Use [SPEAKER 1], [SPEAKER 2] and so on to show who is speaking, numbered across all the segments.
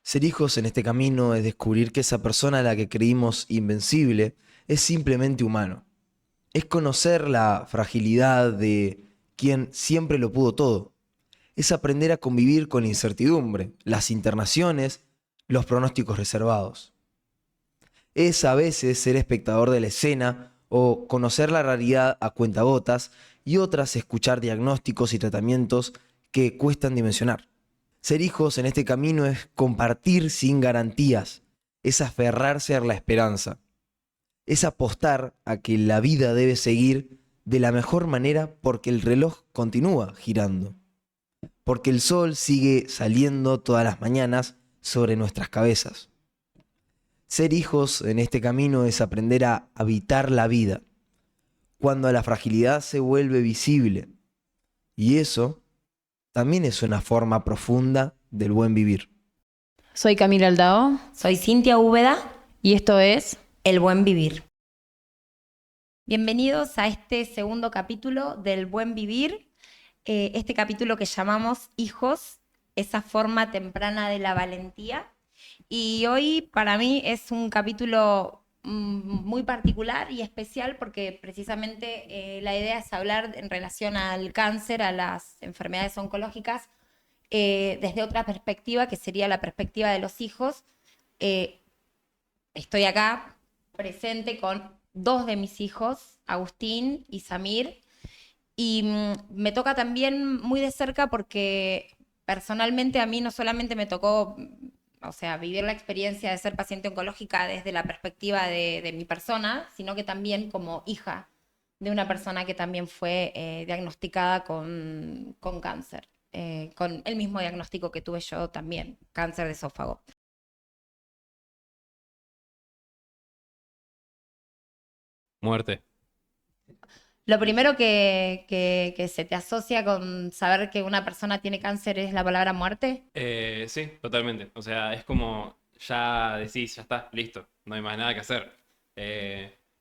[SPEAKER 1] Ser hijos en este camino es descubrir que esa persona a la que creímos invencible es simplemente humano. Es conocer la fragilidad de quien siempre lo pudo todo. Es aprender a convivir con la incertidumbre, las internaciones, los pronósticos reservados. Es a veces ser espectador de la escena o conocer la realidad a cuentagotas y otras escuchar diagnósticos y tratamientos que cuestan dimensionar. Ser hijos en este camino es compartir sin garantías, es aferrarse a la esperanza, es apostar a que la vida debe seguir de la mejor manera porque el reloj continúa girando, porque el sol sigue saliendo todas las mañanas sobre nuestras cabezas. Ser hijos en este camino es aprender a habitar la vida, cuando la fragilidad se vuelve visible, y eso también es una forma profunda del buen vivir.
[SPEAKER 2] Soy Camila Aldao
[SPEAKER 3] Soy Cintia Úbeda,
[SPEAKER 2] y esto es
[SPEAKER 3] El Buen Vivir. Bienvenidos a este segundo capítulo del Buen Vivir, este capítulo que llamamos Hijos, esa forma temprana de la valentía. Y hoy para mí es un capítulo muy particular y especial porque precisamente la idea es hablar en relación al cáncer, a las enfermedades oncológicas, desde otra perspectiva, que sería la perspectiva de los hijos. Estoy acá presente con dos de mis hijos, Agustín y Samir, y me toca también muy de cerca porque personalmente a mí no solamente me tocó, o sea, vivir la experiencia de ser paciente oncológica desde la perspectiva de mi persona, sino que también como hija de una persona que también fue diagnosticada con cáncer, con el mismo diagnóstico que tuve yo también, cáncer de esófago.
[SPEAKER 4] Muerte.
[SPEAKER 3] Lo primero que se te asocia con saber que una persona tiene cáncer es la palabra muerte.
[SPEAKER 4] Sí, totalmente. O sea, es como ya decís, ya está, listo, no hay más nada que hacer.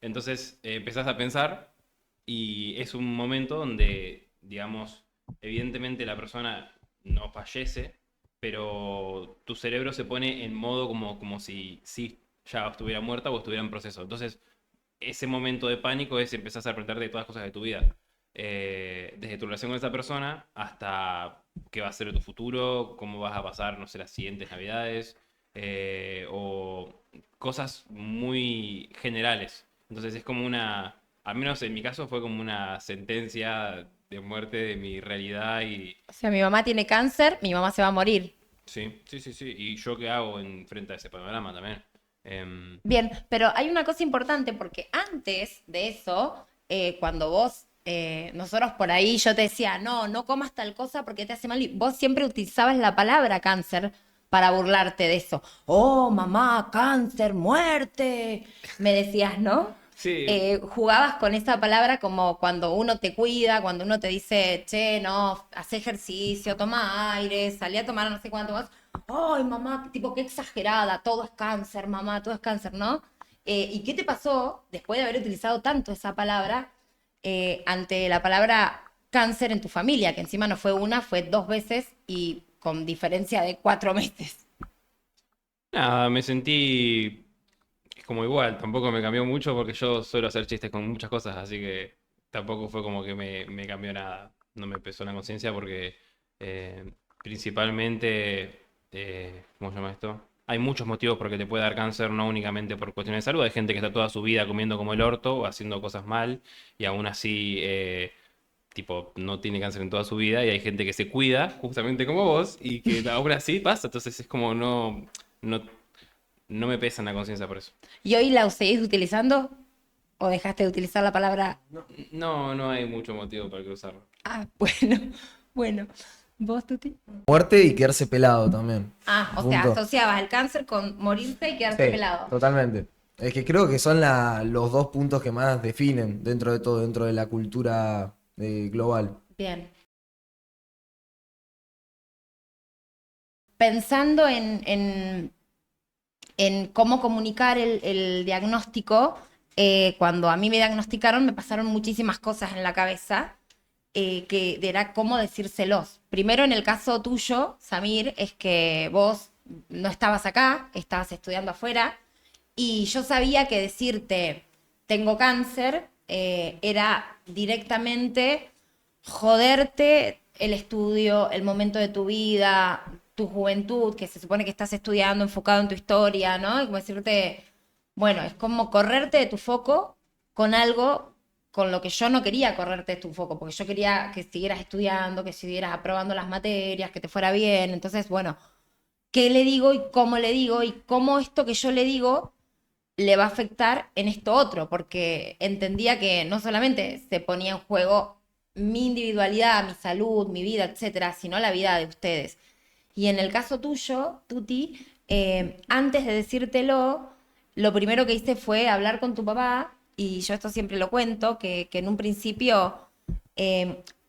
[SPEAKER 4] Entonces empezás a pensar y es un momento donde, digamos, evidentemente la persona no fallece, pero tu cerebro se pone en modo como si sí ya estuviera muerta o estuviera en proceso. Entonces, ese momento de pánico es empezás a preguntarte de todas las cosas de tu vida. Desde tu relación con esa persona hasta qué va a ser tu futuro, cómo vas a pasar, no sé, las siguientes navidades, o cosas muy generales. Entonces es como al menos en mi caso fue como una sentencia de muerte de mi realidad y
[SPEAKER 3] O sea, mi mamá tiene cáncer, mi mamá se va a morir.
[SPEAKER 4] sí, sí, sí, sí. ¿Y yo qué hago en frente a ese panorama también?
[SPEAKER 3] Bien, pero hay una cosa importante porque antes de eso, cuando vos, nosotros por ahí, yo te decía, no, no comas tal cosa porque te hace mal, y vos siempre utilizabas la palabra cáncer para burlarte de eso. Oh, mamá, cáncer, muerte, me decías, ¿no?
[SPEAKER 4] Sí.
[SPEAKER 3] Jugabas con esa palabra como cuando uno te cuida, cuando uno te dice, che, no, haz ejercicio, toma aire, salí a tomar no sé cuánto más. Ay, mamá, tipo, qué exagerada, todo es cáncer, mamá, todo es cáncer, ¿no? ¿Y qué te pasó después de haber utilizado tanto esa palabra ante la palabra cáncer en tu familia? Que encima no fue una, fue dos veces y con diferencia de 4 meses.
[SPEAKER 4] Nada, me sentí como igual, tampoco me cambió mucho porque yo suelo hacer chistes con muchas cosas, así que tampoco fue como que me cambió nada. No me pesó la conciencia porque principalmente, ¿cómo se llama esto? Hay muchos motivos por que te puede dar cáncer, no únicamente por cuestiones de salud. Hay gente que está toda su vida comiendo como el orto o haciendo cosas mal y aún así, tipo, no tiene cáncer en toda su vida. Y hay gente que se cuida, justamente como vos, y que aún así pasa. Entonces es como no, no me pesa en la conciencia por eso.
[SPEAKER 3] ¿Y hoy la seguís utilizando o dejaste de utilizar la palabra?
[SPEAKER 4] No, no hay mucho motivo para que usarlo.
[SPEAKER 3] Ah, bueno, bueno. ¿Vos, Tuti?
[SPEAKER 1] Muerte y quedarse pelado también.
[SPEAKER 3] Ah, o sea,
[SPEAKER 1] Punto.
[SPEAKER 3] asociabas el cáncer con morirse y quedarte
[SPEAKER 1] Sí,
[SPEAKER 3] pelado.
[SPEAKER 1] totalmente. Es que creo que son los dos puntos que más definen dentro de todo, dentro de la cultura global.
[SPEAKER 3] Bien. Pensando en cómo comunicar el diagnóstico, cuando a mí me diagnosticaron me pasaron muchísimas cosas en la cabeza, que era cómo decírselos. Primero, en el caso tuyo, Samir, es que vos no estabas acá, estabas estudiando afuera, y yo sabía que decirte tengo cáncer era directamente joderte el estudio, el momento de tu vida, tu juventud, que se supone que estás estudiando, enfocado en tu historia, ¿no? Y como decirte, bueno, es como correrte de tu foco con algo con lo que yo no quería correrte de tu foco, porque yo quería que siguieras estudiando, que siguieras aprobando las materias, que te fuera bien. Entonces, bueno, ¿qué le digo y cómo esto que yo le digo le va a afectar en esto otro? Porque entendía que no solamente se ponía en juego mi individualidad, mi salud, mi vida, etcétera, sino la vida de ustedes. Y en el caso tuyo, Tuti, antes de decírtelo, lo primero que hice fue hablar con tu papá, y yo esto siempre lo cuento, que en un principio,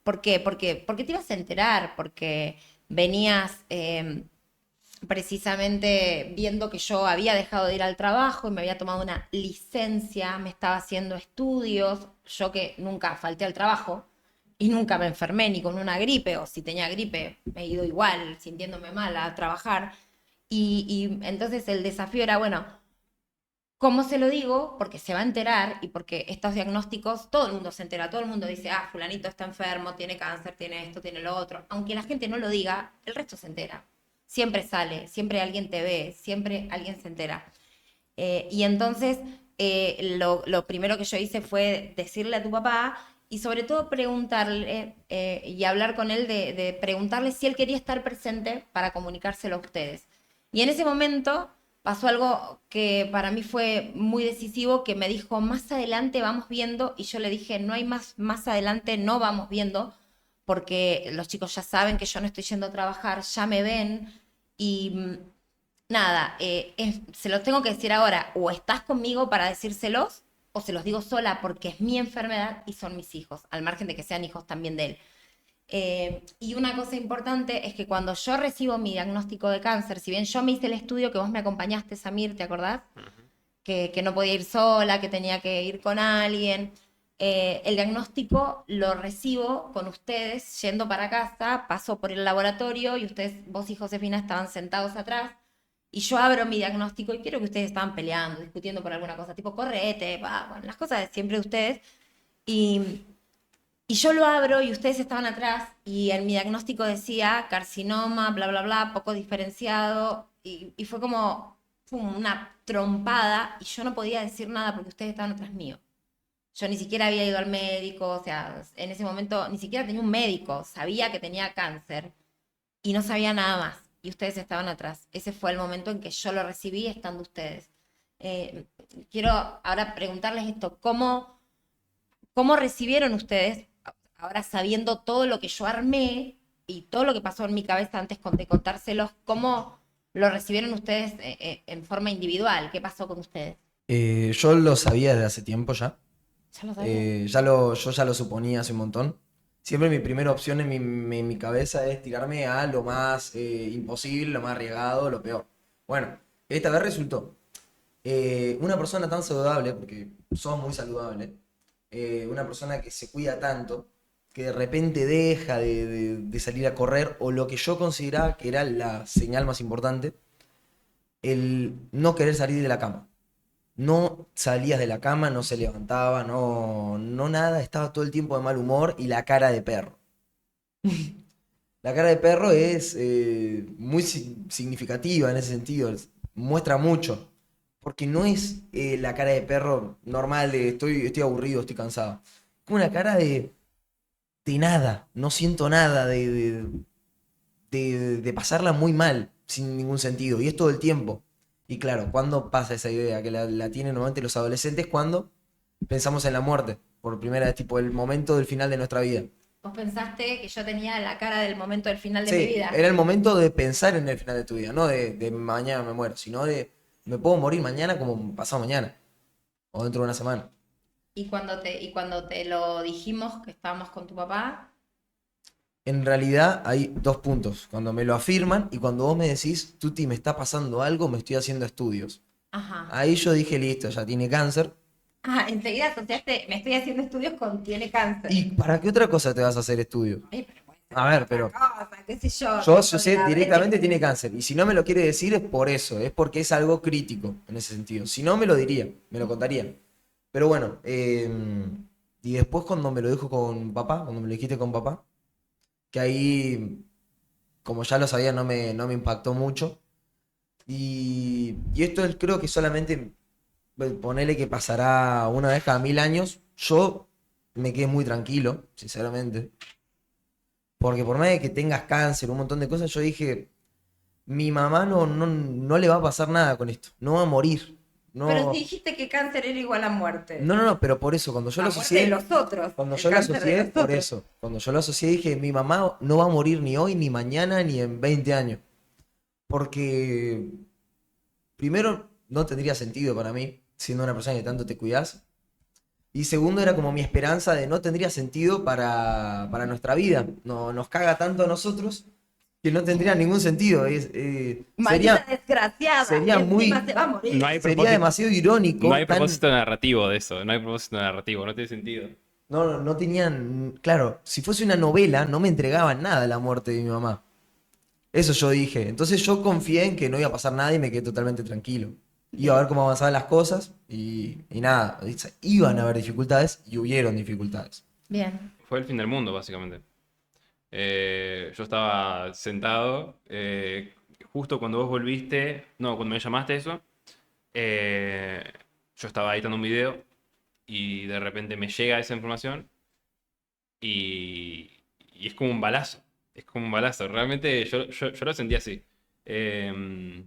[SPEAKER 3] ¿por qué? Porque te ibas a enterar, porque venías precisamente viendo que yo había dejado de ir al trabajo y me había tomado una licencia, me estaba haciendo estudios, yo que nunca falté al trabajo y nunca me enfermé ni con una gripe, o si tenía gripe me he ido igual, sintiéndome mal a trabajar. Y entonces el desafío era, bueno, ¿cómo se lo digo? Porque se va a enterar, y porque estos diagnósticos, todo el mundo se entera, todo el mundo dice, ah, fulanito está enfermo, tiene cáncer, tiene esto, tiene lo otro. Aunque la gente no lo diga, el resto se entera. Siempre sale, siempre alguien te ve, siempre alguien se entera. Y entonces lo primero que yo hice fue decirle a tu papá, y sobre todo preguntarle y hablar con él de preguntarle si él quería estar presente para comunicárselo a ustedes. Y en ese momento pasó algo que para mí fue muy decisivo, que me dijo, más adelante vamos viendo, y yo le dije, no hay más adelante, no vamos viendo, porque los chicos ya saben que yo no estoy yendo a trabajar, ya me ven, y nada, se los tengo que decir ahora, o estás conmigo para decírselos, o se los digo sola porque es mi enfermedad y son mis hijos, al margen de que sean hijos también de él. Y una cosa importante es que cuando yo recibo mi diagnóstico de cáncer, si bien yo me hice el estudio que vos me acompañaste, Samir, ¿te acordás? Que no podía ir sola, que tenía que ir con alguien. El diagnóstico lo recibo con ustedes yendo para casa, paso por el laboratorio y ustedes, vos y Josefina, estaban sentados atrás, y yo abro mi diagnóstico y quiero que ustedes estaban peleando, discutiendo por alguna cosa, tipo correte, bueno, las cosas de siempre de ustedes. Y, y yo lo abro y ustedes estaban atrás, y en mi diagnóstico decía carcinoma, bla, bla, bla, poco diferenciado, y fue como pum, una trompada, y yo no podía decir nada porque ustedes estaban atrás mío. Yo ni siquiera había ido al médico, o sea, en ese momento ni siquiera tenía un médico, sabía que tenía cáncer y no sabía nada más. Y ustedes estaban atrás. Ese fue el momento en que yo lo recibí estando ustedes. Eh, Quiero ahora preguntarles esto, ¿cómo recibieron ustedes, ahora sabiendo todo lo que yo armé y todo lo que pasó en mi cabeza antes de contárselos, cómo lo recibieron ustedes en forma individual? ¿Qué pasó con ustedes?
[SPEAKER 1] Yo lo sabía desde hace tiempo ya.
[SPEAKER 3] ¿Ya lo sabían?
[SPEAKER 1] Yo ya lo suponía hace un montón. Siempre mi primera opción en mi cabeza es tirarme a lo más imposible, lo más arriesgado, lo peor. Bueno, esta vez resultó. Una persona tan saludable, porque sos muy saludable, una persona que se cuida tanto, que de repente deja de salir a correr, o lo que yo consideraba que era la señal más importante, el no querer salir de la cama. No salías de la cama, no se levantaba, no nada, estaba todo el tiempo de mal humor, y la cara de perro. La cara de perro es muy significativa en ese sentido, muestra mucho, porque no es la cara de perro normal de estoy aburrido, estoy cansado. Es como una cara de nada, no siento nada, de pasarla muy mal, sin ningún sentido, y es todo el tiempo. Y claro, ¿cuándo pasa esa idea? Que la tienen normalmente los adolescentes cuando pensamos en la muerte, por primera vez, tipo el momento del final de nuestra vida.
[SPEAKER 3] ¿Vos pensaste que yo tenía la cara del momento del final de mi
[SPEAKER 1] Sí,
[SPEAKER 3] vida?
[SPEAKER 1] era el momento de pensar en el final de tu vida, no de mañana me muero, sino de me puedo morir mañana como pasado mañana, o dentro de una semana.
[SPEAKER 3] Y cuando te lo dijimos que estábamos con tu papá,
[SPEAKER 1] En realidad hay dos puntos, cuando me lo afirman y cuando vos me decís, Tuti, me está pasando algo, me estoy haciendo estudios.
[SPEAKER 3] ajá.
[SPEAKER 1] Ahí yo dije, listo, ya tiene cáncer.
[SPEAKER 3] Enseguida asociaste, me estoy haciendo estudios con tiene cáncer.
[SPEAKER 1] ¿Y para qué otra cosa te vas a hacer estudios?
[SPEAKER 3] Ay, pero puede ser
[SPEAKER 1] A ver,
[SPEAKER 3] otra
[SPEAKER 1] pero
[SPEAKER 3] cosa, qué sé yo.
[SPEAKER 1] Yo
[SPEAKER 3] eso
[SPEAKER 1] sé
[SPEAKER 3] de la
[SPEAKER 1] directamente
[SPEAKER 3] brecha.
[SPEAKER 1] tiene cáncer. Y si no me lo quiere decir es por eso, es porque es algo crítico en ese sentido. Si no me lo diría, me lo contaría. Pero bueno, y después cuando me lo dijo con papá, cuando me lo dijiste con papá, que ahí, como ya lo sabía, no me impactó mucho. Y esto creo que solamente, ponele que pasará una vez cada 1000 años. Yo me quedé muy tranquilo, sinceramente. Porque por más de que tengas cáncer, un montón de cosas, yo dije, mi mamá no le va a pasar nada con esto, no va a morir.
[SPEAKER 3] Pero si
[SPEAKER 1] No,
[SPEAKER 3] dijiste que cáncer era igual a muerte.
[SPEAKER 1] no, pero por eso, cuando yo lo
[SPEAKER 3] La muerte de
[SPEAKER 1] asocié,
[SPEAKER 3] los otros.
[SPEAKER 1] cuando
[SPEAKER 3] El
[SPEAKER 1] yo lo
[SPEAKER 3] cáncer de
[SPEAKER 1] asocié,
[SPEAKER 3] los
[SPEAKER 1] por
[SPEAKER 3] otros.
[SPEAKER 1] eso, cuando yo lo asocié dije, mi mamá no va a morir ni hoy, ni mañana, ni en 20 años. Porque primero no tendría sentido para mí, siendo una persona que tanto te cuidas. Y segundo, era como mi esperanza de no tendría sentido para nuestra vida. No, nos caga tanto a nosotros que no tendría ningún sentido.
[SPEAKER 3] Maldita
[SPEAKER 1] Sería,
[SPEAKER 3] desgraciada.
[SPEAKER 1] sería
[SPEAKER 3] Encima
[SPEAKER 1] muy,
[SPEAKER 3] se va a morir.
[SPEAKER 4] No hay
[SPEAKER 1] sería
[SPEAKER 4] propósito,
[SPEAKER 1] demasiado
[SPEAKER 4] no
[SPEAKER 1] irónico,
[SPEAKER 4] hay
[SPEAKER 1] tan,
[SPEAKER 4] propósito narrativo de eso, no hay propósito narrativo, no tiene sentido.
[SPEAKER 1] no tenían, claro, si fuese una novela, no me entregaban nada la muerte de mi mamá. Eso yo dije. Entonces yo confié en que no iba a pasar nada y me quedé totalmente tranquilo. Iba a ver cómo avanzaban las cosas y nada, iban a haber dificultades y hubieron dificultades.
[SPEAKER 3] Bien.
[SPEAKER 4] Fue el fin del mundo, básicamente. Yo estaba sentado, justo cuando vos volviste, no, cuando me llamaste eso, eh, yo estaba editando un video y de repente me llega esa información y, y es como un balazo, es como un balazo. Realmente yo lo sentí así. Eh,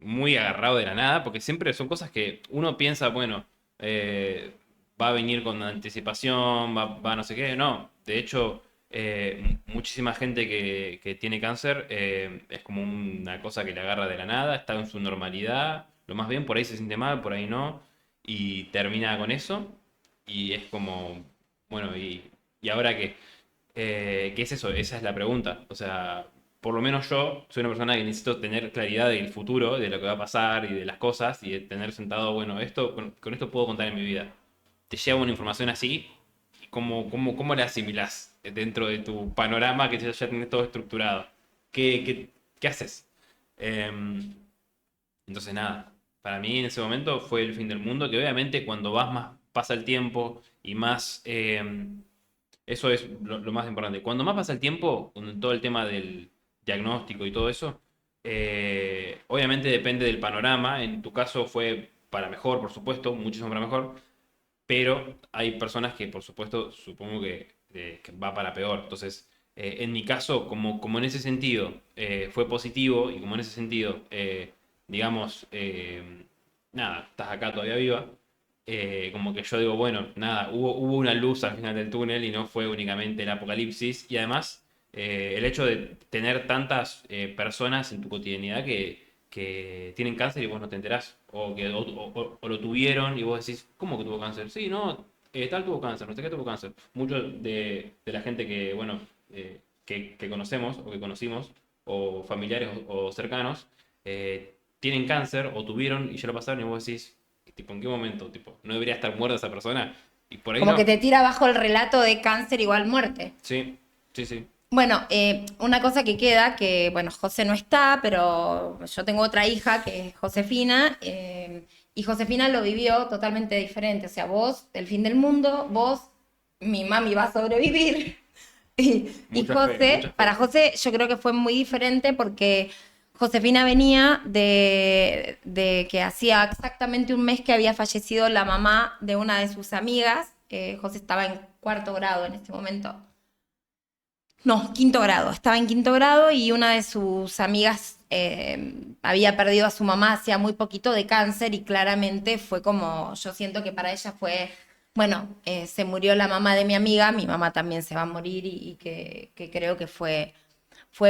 [SPEAKER 4] Muy agarrado de la nada, porque siempre son cosas que uno piensa, bueno, va a venir con anticipación, va no sé qué. No, de hecho, muchísima gente que tiene cáncer es como una cosa que le agarra de la nada, está en su normalidad, lo más bien, por ahí se siente mal, por ahí no, y termina con eso, y es como, bueno, ¿y ahora qué? ¿Qué es eso? Esa es la pregunta. O sea, por lo menos yo soy una persona que necesito tener claridad del futuro, de lo que va a pasar y de las cosas, y de tener sentado, bueno, esto, con esto puedo contar en mi vida. Te llega una información así, y ¿cómo la asimilás dentro de tu panorama que ya tenés todo estructurado? ¿Qué haces? Em, entonces, nada, para mí en ese momento fue el fin del mundo, que obviamente cuando vas más, pasa el tiempo y más... eso es lo más importante. Cuando más pasa el tiempo, con todo el tema del diagnóstico y todo eso, obviamente depende del panorama. En tu caso fue para mejor, por supuesto, muchísimo para mejor, pero hay personas que, por supuesto, supongo que va para peor. Entonces, en mi caso, como en ese sentido fue positivo y como en ese sentido, digamos, nada, estás acá todavía viva, como que yo digo, bueno, nada, hubo una luz al final del túnel y no fue únicamente el apocalipsis. Y además, el hecho de tener tantas personas en tu cotidianidad que tienen cáncer y vos no te enterás, o lo tuvieron y vos decís, ¿cómo que tuvo cáncer? Sí, no, tal tuvo cáncer, no sé qué tuvo cáncer. Mucho de la gente que, bueno, que conocemos o que conocimos, o familiares o cercanos, tienen cáncer o tuvieron y ya lo pasaron y vos decís, tipo, ¿en qué momento? Tipo, ¿no debería estar muerta esa persona? Y por ahí
[SPEAKER 3] Como que
[SPEAKER 4] no.
[SPEAKER 3] te tira abajo el relato de cáncer igual muerte.
[SPEAKER 4] Sí, sí, sí.
[SPEAKER 3] Bueno, una cosa que queda, que bueno, José no está, pero yo tengo otra hija que es Josefina, y Josefina lo vivió totalmente diferente. O sea, vos, el fin del mundo, vos, mi mami va a sobrevivir. Y
[SPEAKER 4] Mucha fe,
[SPEAKER 3] José,
[SPEAKER 4] mucha fe.
[SPEAKER 3] para José, yo creo que fue muy diferente porque Josefina venía de que hacía exactamente un mes que había fallecido la mamá de una de sus amigas. José estaba en cuarto grado en ese momento. No, quinto grado. Estaba en quinto grado y una de sus amigas había perdido a su mamá hacía muy poquito de cáncer y claramente fue como, yo siento que para ella fue, bueno, se murió la mamá de mi mamá también se va a morir y que creo que fue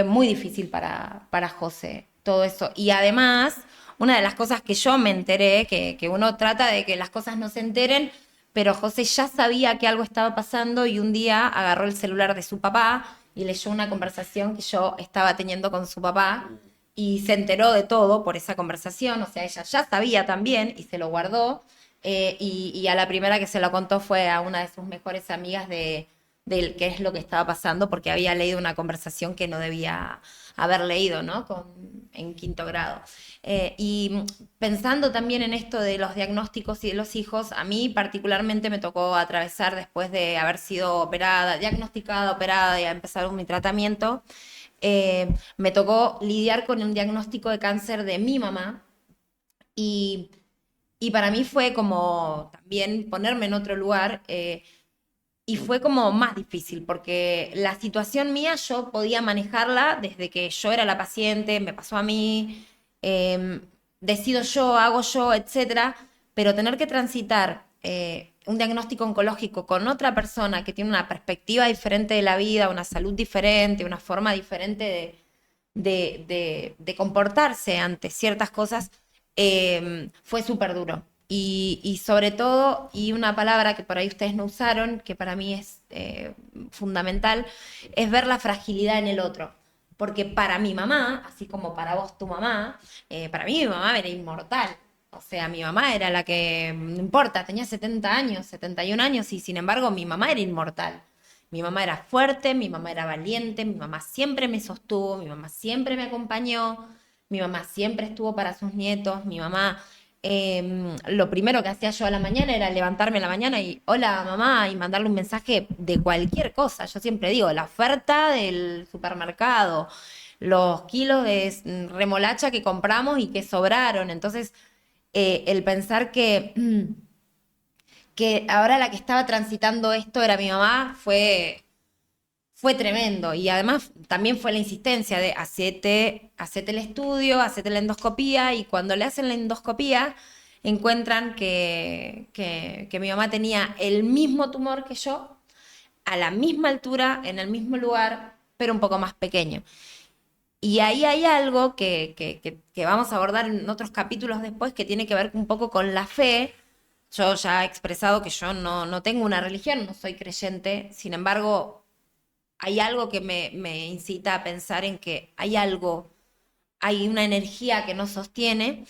[SPEAKER 3] muy difícil para José todo eso. Y además, una de las cosas que yo me enteré, que uno trata de que las cosas no se enteren, pero José ya sabía que algo estaba pasando y un día agarró el celular de su papá y leyó una conversación que yo estaba teniendo con su papá y se enteró de todo por esa conversación, o sea, ella ya sabía también y se lo guardó y a la primera que se lo contó fue a una de sus mejores amigas de qué es lo que estaba pasando, porque había leído una conversación que no debía haber leído, ¿no? En quinto grado. Y pensando también en esto de los diagnósticos y de los hijos, a mí particularmente me tocó atravesar después de haber sido operada, diagnosticada, operada y empezar mi tratamiento, me tocó lidiar con un diagnóstico de cáncer de mi mamá y, y para mí fue como también ponerme en otro lugar. Y fue como más difícil, porque la situación mía yo podía manejarla desde que yo era la paciente, me pasó a mí, eh, decido yo, hago yo, etcétera, pero tener que transitar un diagnóstico oncológico con otra persona que tiene una perspectiva diferente de la vida, una salud diferente, una forma diferente de comportarse ante ciertas cosas, fue súper duro. Y sobre todo, y una palabra que por ahí ustedes no usaron, que para mí es fundamental, es ver la fragilidad en el otro. Porque para mi mamá, así como para vos tu mamá, para mí mi mamá era inmortal. O sea, mi mamá era la que, no importa, tenía 70 años, 71 años, y sin embargo mi mamá era inmortal. Mi mamá era fuerte, mi mamá era valiente, mi mamá siempre me sostuvo, mi mamá siempre me acompañó, mi mamá siempre estuvo para sus nietos, mi mamá, lo primero que hacía yo a la mañana era levantarme a la mañana y hola mamá y mandarle un mensaje de cualquier cosa. Yo siempre digo, la oferta del supermercado, los kilos de remolacha que compramos y que sobraron. Entonces, el pensar que ahora la que estaba transitando esto era mi mamá fue tremendo. Y además también fue la insistencia de hacete el estudio, hacete la endoscopía, y cuando le hacen la endoscopía encuentran que mi mamá tenía el mismo tumor que yo, a la misma altura, en el mismo lugar, pero un poco más pequeño. Y ahí hay algo que vamos a abordar en otros capítulos después, que tiene que ver un poco con la fe. Yo ya he expresado que yo no tengo una religión, no soy creyente, sin embargo, hay algo que me incita a pensar en que hay algo, hay una energía que nos sostiene,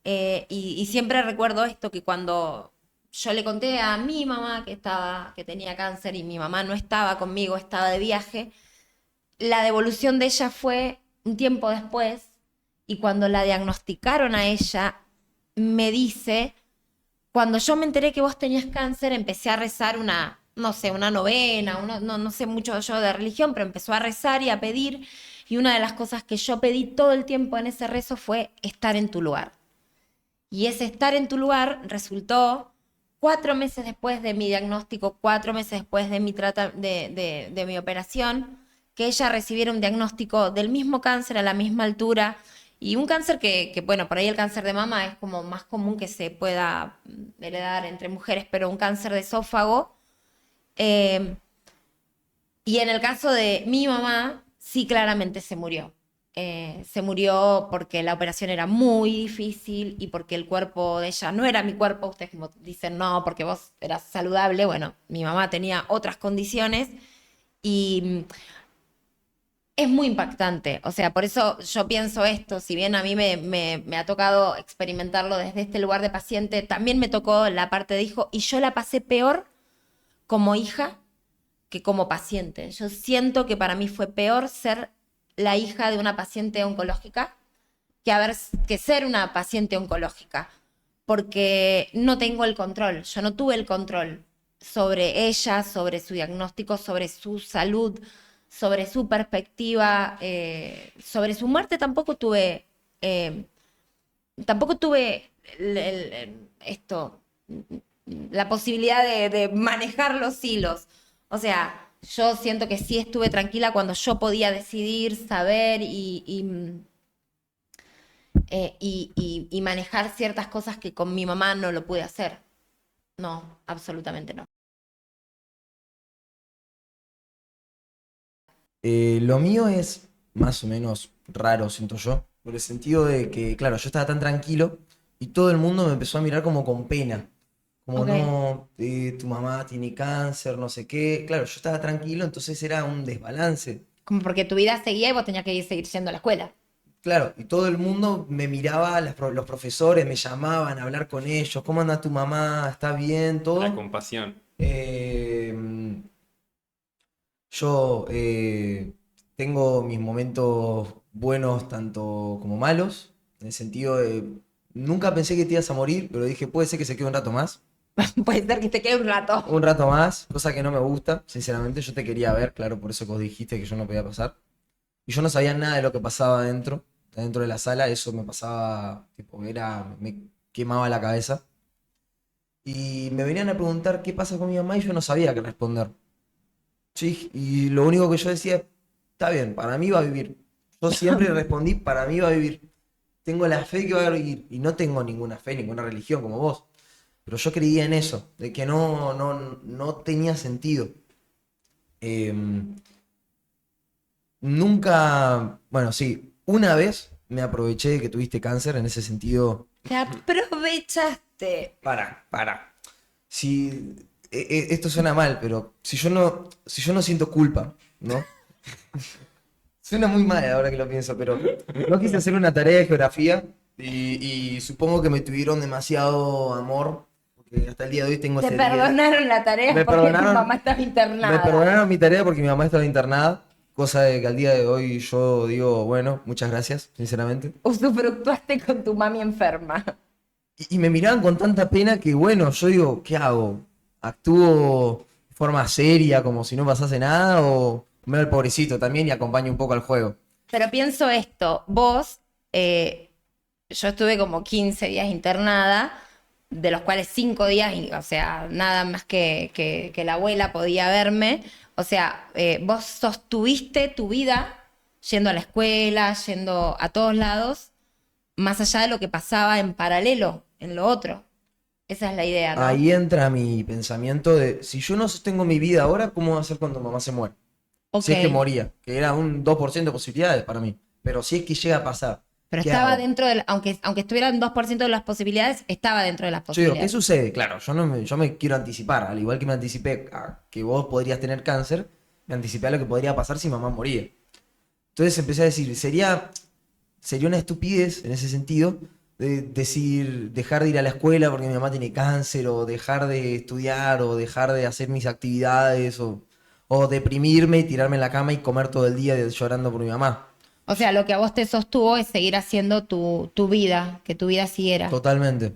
[SPEAKER 3] y siempre recuerdo esto, que cuando yo le conté a mi mamá que tenía cáncer y mi mamá no estaba conmigo, estaba de viaje, la devolución de ella fue un tiempo después, y cuando la diagnosticaron a ella, me dice: cuando yo me enteré que vos tenías cáncer, empecé a rezar una, no sé, una novena, no sé mucho yo de religión, pero empezó a rezar y a pedir. Y una de las cosas que yo pedí todo el tiempo en ese rezo fue estar en tu lugar. Y ese estar en tu lugar resultó 4 meses después de mi diagnóstico, 4 meses después de de mi operación, que ella recibiera un diagnóstico del mismo cáncer a la misma altura. Y un cáncer bueno, por ahí el cáncer de mama es como más común que se pueda heredar entre mujeres, pero un cáncer de esófago. eh, y en el caso de mi mamá, sí, claramente se murió. Se murió porque la operación era muy difícil y porque el cuerpo de ella no era mi cuerpo. Ustedes como dicen, no, porque vos eras saludable. Bueno, mi mamá tenía otras condiciones y es muy impactante. O sea, por eso yo pienso esto, si bien a mí me ha tocado experimentarlo desde este lugar de paciente, también me tocó la parte de hijo, y yo la pasé peor como hija que como paciente. Yo siento que para mí fue peor ser la hija de una paciente oncológica que ser una paciente oncológica, porque no tengo el control, yo no tuve el control sobre ella, sobre su diagnóstico, sobre su salud, sobre su perspectiva, sobre su muerte eh, tampoco tuve la posibilidad de manejar los hilos. O sea, yo siento que sí estuve tranquila cuando yo podía decidir, saber y manejar ciertas cosas que con mi mamá no lo pude hacer. No, absolutamente no.
[SPEAKER 1] Lo mío es más o menos raro, siento yo, por el sentido de que, claro, yo estaba tan tranquilo y todo el mundo me empezó a mirar como con pena. Como
[SPEAKER 3] Ok.
[SPEAKER 1] no, tu mamá tiene cáncer, no sé qué. Claro, yo estaba tranquilo, entonces era un desbalance.
[SPEAKER 3] Como porque tu vida seguía y vos tenías que seguir yendo a la escuela.
[SPEAKER 1] Claro, y todo el mundo me miraba, los profesores me llamaban a hablar con ellos. ¿Cómo anda tu mamá? ¿Está bien?
[SPEAKER 4] La
[SPEAKER 1] Todo.
[SPEAKER 4] compasión.
[SPEAKER 1] Eh, Yo tengo mis momentos buenos tanto como malos, en el sentido de, nunca pensé que te ibas a morir, pero dije, puede ser que se quede un rato más.
[SPEAKER 3] Puede ser que te quede un rato.
[SPEAKER 1] Un rato más, cosa que no me gusta, sinceramente. Yo te quería ver, claro, por eso que vos dijiste que yo no podía pasar. Y yo no sabía nada de lo que pasaba dentro de la sala. Eso me pasaba, tipo, me quemaba la cabeza. Y me venían a preguntar qué pasa con mi mamá y yo no sabía qué responder. Sí, y lo único que yo decía, está bien, para mí va a vivir. Yo siempre respondí, para mí va a vivir. Tengo la fe que va a vivir. Y no tengo ninguna fe, ninguna religión como vos. Pero yo creía en eso, de que no tenía sentido. Em, Nunca, bueno, sí, una vez me aproveché de que tuviste cáncer, en ese sentido.
[SPEAKER 3] Te aprovechaste.
[SPEAKER 1] Para. Si, esto suena mal, pero si yo no siento culpa, ¿no? Suena muy mal ahora que lo pienso, pero no quise hacer una tarea de geografía y supongo que me tuvieron demasiado amor, porque hasta el día de hoy tengo
[SPEAKER 3] Te
[SPEAKER 1] ese día.
[SPEAKER 3] perdonaron la tarea
[SPEAKER 1] Me
[SPEAKER 3] porque tu
[SPEAKER 1] perdonaron-
[SPEAKER 3] mamá estaba internada.
[SPEAKER 1] Me perdonaron mi tarea porque mi mamá estaba internada, cosa de que al día de hoy yo digo, bueno, muchas gracias, sinceramente.
[SPEAKER 3] Usufructuaste con tu mami enferma.
[SPEAKER 1] Y me miraban con tanta pena que, bueno, yo digo, ¿qué hago? ¿Actúo de forma seria, como si no pasase nada, o me veo el pobrecito también y acompaño un poco al juego?
[SPEAKER 3] Pero pienso esto, vos, yo estuve como 15 días internada, de los cuales 5 días, o sea, nada más que la abuela podía verme. O sea, vos sostuviste tu vida yendo a la escuela, yendo a todos lados, más allá de lo que pasaba en paralelo, en lo otro. Esa es la idea, ¿no?
[SPEAKER 1] Ahí entra mi pensamiento de, si yo no sostengo mi vida ahora, ¿cómo va a ser cuando mamá se muera?
[SPEAKER 3] Ok,
[SPEAKER 1] Si es que moría, que era un 2% de posibilidades para mí. Pero si es que llega a pasar,
[SPEAKER 3] pero
[SPEAKER 1] ¿qué
[SPEAKER 3] estaba
[SPEAKER 1] hago?
[SPEAKER 3] dentro de, aunque estuviera en 2% de las posibilidades, estaba dentro de las
[SPEAKER 1] Yo digo, ¿qué
[SPEAKER 3] posibilidades.
[SPEAKER 1] sucede? Claro, yo me quiero anticipar, al igual que me anticipé a que vos podrías tener cáncer, me anticipé a lo que podría pasar si mamá moría. Entonces empecé a decir, sería una estupidez en ese sentido de decir, dejar de ir a la escuela porque mi mamá tiene cáncer, o dejar de estudiar, o dejar de hacer mis actividades, o deprimirme y tirarme en la cama y comer todo el día llorando por mi mamá.
[SPEAKER 3] O sea, lo que a vos te sostuvo es seguir haciendo tu vida, que tu vida siguiera.
[SPEAKER 1] Totalmente.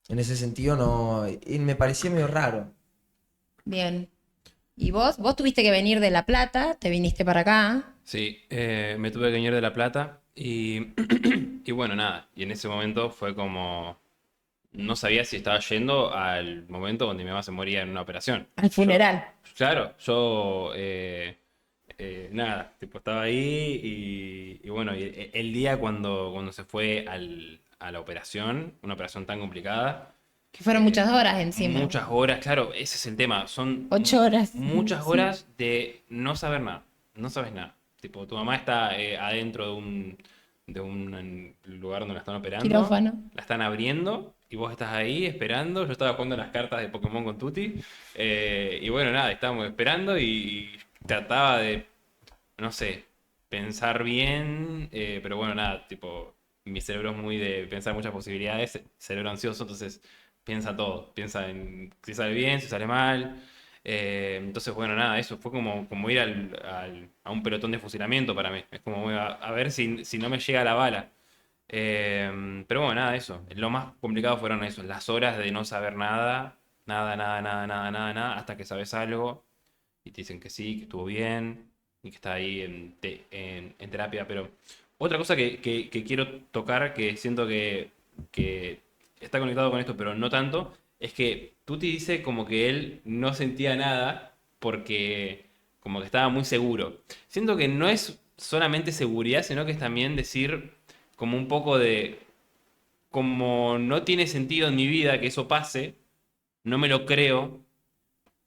[SPEAKER 1] En ese sentido no, y me parecía medio raro.
[SPEAKER 3] Bien. ¿Y vos tuviste que venir de La Plata, te viniste para acá?
[SPEAKER 4] Sí, me tuve que venir de La Plata y, y bueno, nada. Y en ese momento fue como, no sabía si estaba yendo al momento donde mi mamá se moría en una operación.
[SPEAKER 3] Al funeral.
[SPEAKER 4] Claro, yo nada, tipo estaba ahí y bueno, y el día cuando se fue a la operación, una operación tan complicada,
[SPEAKER 3] Que fueron muchas horas encima.
[SPEAKER 4] muchas horas, claro, ese es el tema, son
[SPEAKER 3] 8 horas.
[SPEAKER 4] muchas
[SPEAKER 3] Sí.
[SPEAKER 4] horas de no saber nada, no sabes nada. Tipo, tu mamá está adentro de un lugar donde la están operando,
[SPEAKER 3] Quirófano.
[SPEAKER 4] la están abriendo y vos estás ahí esperando. Yo estaba jugando las cartas de Pokémon con Tuti y bueno, nada, estábamos esperando y trataba de, no sé, pensar bien, pero bueno, nada, tipo, mi cerebro es muy de pensar muchas posibilidades, cerebro ansioso, entonces piensa todo, piensa en si sale bien, si sale mal. Entonces, bueno, nada, eso fue como ir a un pelotón de fusilamiento para mí. Es como voy a ver si no me llega la bala. Pero bueno, nada, eso. Lo más complicado fueron eso, las horas de no saber nada, nada, nada, nada, nada, nada, nada, hasta que sabes algo y te dicen que sí, que estuvo bien y que está ahí en terapia. Pero otra cosa que quiero tocar, que siento que está conectado con esto, pero no tanto, es que Tuti dice como que él no sentía nada porque como que estaba muy seguro. Siento que no es solamente seguridad, sino que es también decir como un poco de, como no tiene sentido en mi vida que eso pase, no me lo creo,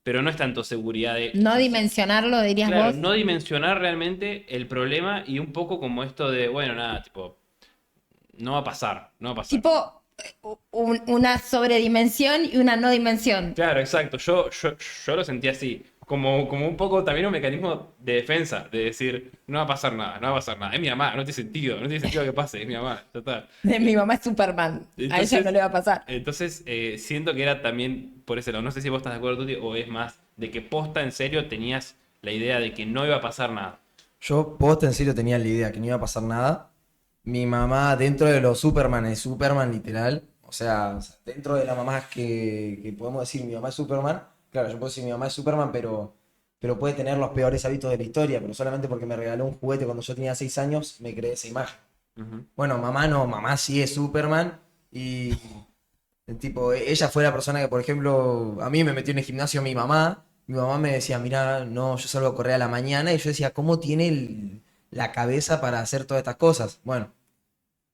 [SPEAKER 4] pero no es tanto seguridad de...
[SPEAKER 3] No dimensionarlo, dirías
[SPEAKER 4] Claro,
[SPEAKER 3] vos.
[SPEAKER 4] no dimensionar realmente el problema y un poco como esto de, bueno, nada, tipo, no va a pasar, no va a pasar.
[SPEAKER 3] Tipo una sobredimensión y una no dimensión.
[SPEAKER 4] Claro, exacto. Yo lo sentí así. Como un poco también un mecanismo de defensa, de decir, no va a pasar nada, no va a pasar nada. Es mi mamá, no tiene sentido que pase, es mi mamá, ya está.
[SPEAKER 3] Mi mamá es Superman. A ella
[SPEAKER 4] Entonces-
[SPEAKER 3] no le va a pasar.
[SPEAKER 4] Entonces, siento que era también por ese lado. No sé si vos estás de acuerdo, Tuti, o es más de que posta en serio tenías la idea de que no iba a pasar nada.
[SPEAKER 1] Yo, posta, en serio tenía la idea que no iba a pasar nada. Mi mamá, dentro de los Superman, es Superman literal. O sea, dentro de las mamás que podemos decir mi mamá es Superman. Claro, yo puedo decir mi mamá es Superman, pero puede tener los peores hábitos de la historia. Pero solamente porque me regaló un juguete cuando yo tenía 6 años, me creé esa imagen.
[SPEAKER 4] Ujú.
[SPEAKER 1] Bueno, mamá no, mamá sí es Superman. Y tipo, ella fue la persona que, por ejemplo, a mí me metió en el gimnasio mi mamá. Mi mamá me decía, mira, no, yo salgo a correr a la mañana. Y yo decía, ¿cómo tiene la cabeza para hacer todas estas cosas? Bueno,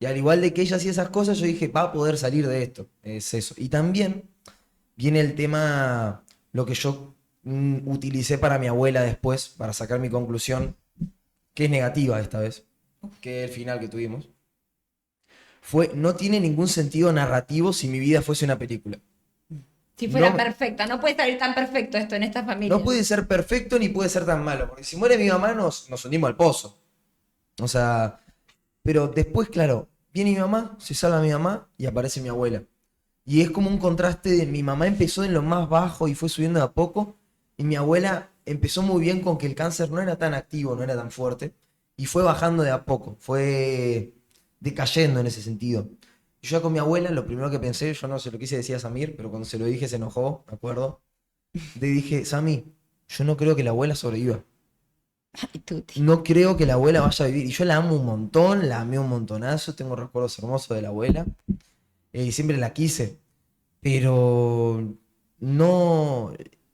[SPEAKER 1] y al igual de que ella hacía esas cosas, yo dije, va a poder salir de esto. Es eso. Y también viene el tema, lo que yo utilicé para mi abuela después, para sacar mi conclusión, que es negativa esta vez, que es el final que tuvimos. Fue, no tiene ningún sentido narrativo si mi vida fuese una película.
[SPEAKER 3] Si fuera
[SPEAKER 1] No,
[SPEAKER 3] perfecta, no puede salir tan perfecto esto en esta familia.
[SPEAKER 1] no puede ser perfecto ni puede ser tan malo, porque si muere mi mamá nos hundimos al pozo. O sea, pero después, claro, viene mi mamá, se salva mi mamá y aparece mi abuela. Y es como un contraste de mi mamá empezó en lo más bajo y fue subiendo de a poco, y mi abuela empezó muy bien con que el cáncer no era tan activo, no era tan fuerte, y fue bajando de a poco, fue decayendo en ese sentido. Y yo con mi abuela, lo primero que pensé, yo no se lo quise decir a Samir, pero cuando se lo dije se enojó, me acuerdo. Le dije, Sami, yo no creo que la abuela sobreviva.
[SPEAKER 3] Ay, Tuti.
[SPEAKER 1] No creo que la abuela vaya a vivir. Y yo la amo un montón, la amé un montonazo, tengo recuerdos hermosos de la abuela. Y siempre la quise. Pero no.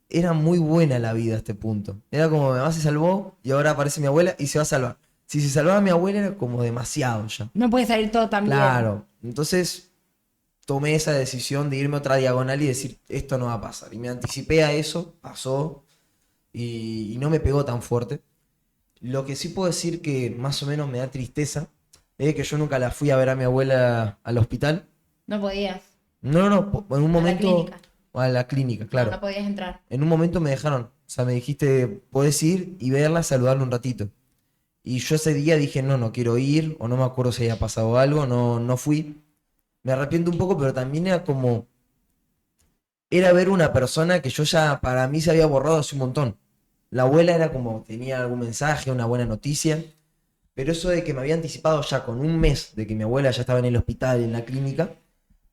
[SPEAKER 1] Era muy buena la vida a este punto. Era como mi mamá se salvó y ahora aparece mi abuela y se va a salvar. Si se salvaba mi abuela era como demasiado ya.
[SPEAKER 3] No puede salir todo tan bien.
[SPEAKER 1] Claro. Entonces tomé esa decisión de irme a otra diagonal y decir, esto no va a pasar. Y me anticipé a eso, pasó y no me pegó tan fuerte. Lo que sí puedo decir que más o menos me da tristeza es que yo nunca la fui a ver a mi abuela al hospital.
[SPEAKER 3] No podías.
[SPEAKER 1] No, no, no, en un
[SPEAKER 3] A la
[SPEAKER 1] momento.
[SPEAKER 3] clínica.
[SPEAKER 1] O a la clínica, claro.
[SPEAKER 3] No, no podías entrar.
[SPEAKER 1] En un momento me dejaron. O sea, me dijiste, podés ir y verla, saludarla un ratito. Y yo ese día dije, no, no quiero ir, o no me acuerdo si había pasado algo, no, no fui. Me arrepiento un poco, pero también era como. Era ver una persona que yo ya, para mí, se había borrado hace un montón. La abuela era como, tenía algún mensaje, una buena noticia. Pero eso de que me había anticipado ya con un mes de que mi abuela ya estaba en el hospital, en la clínica,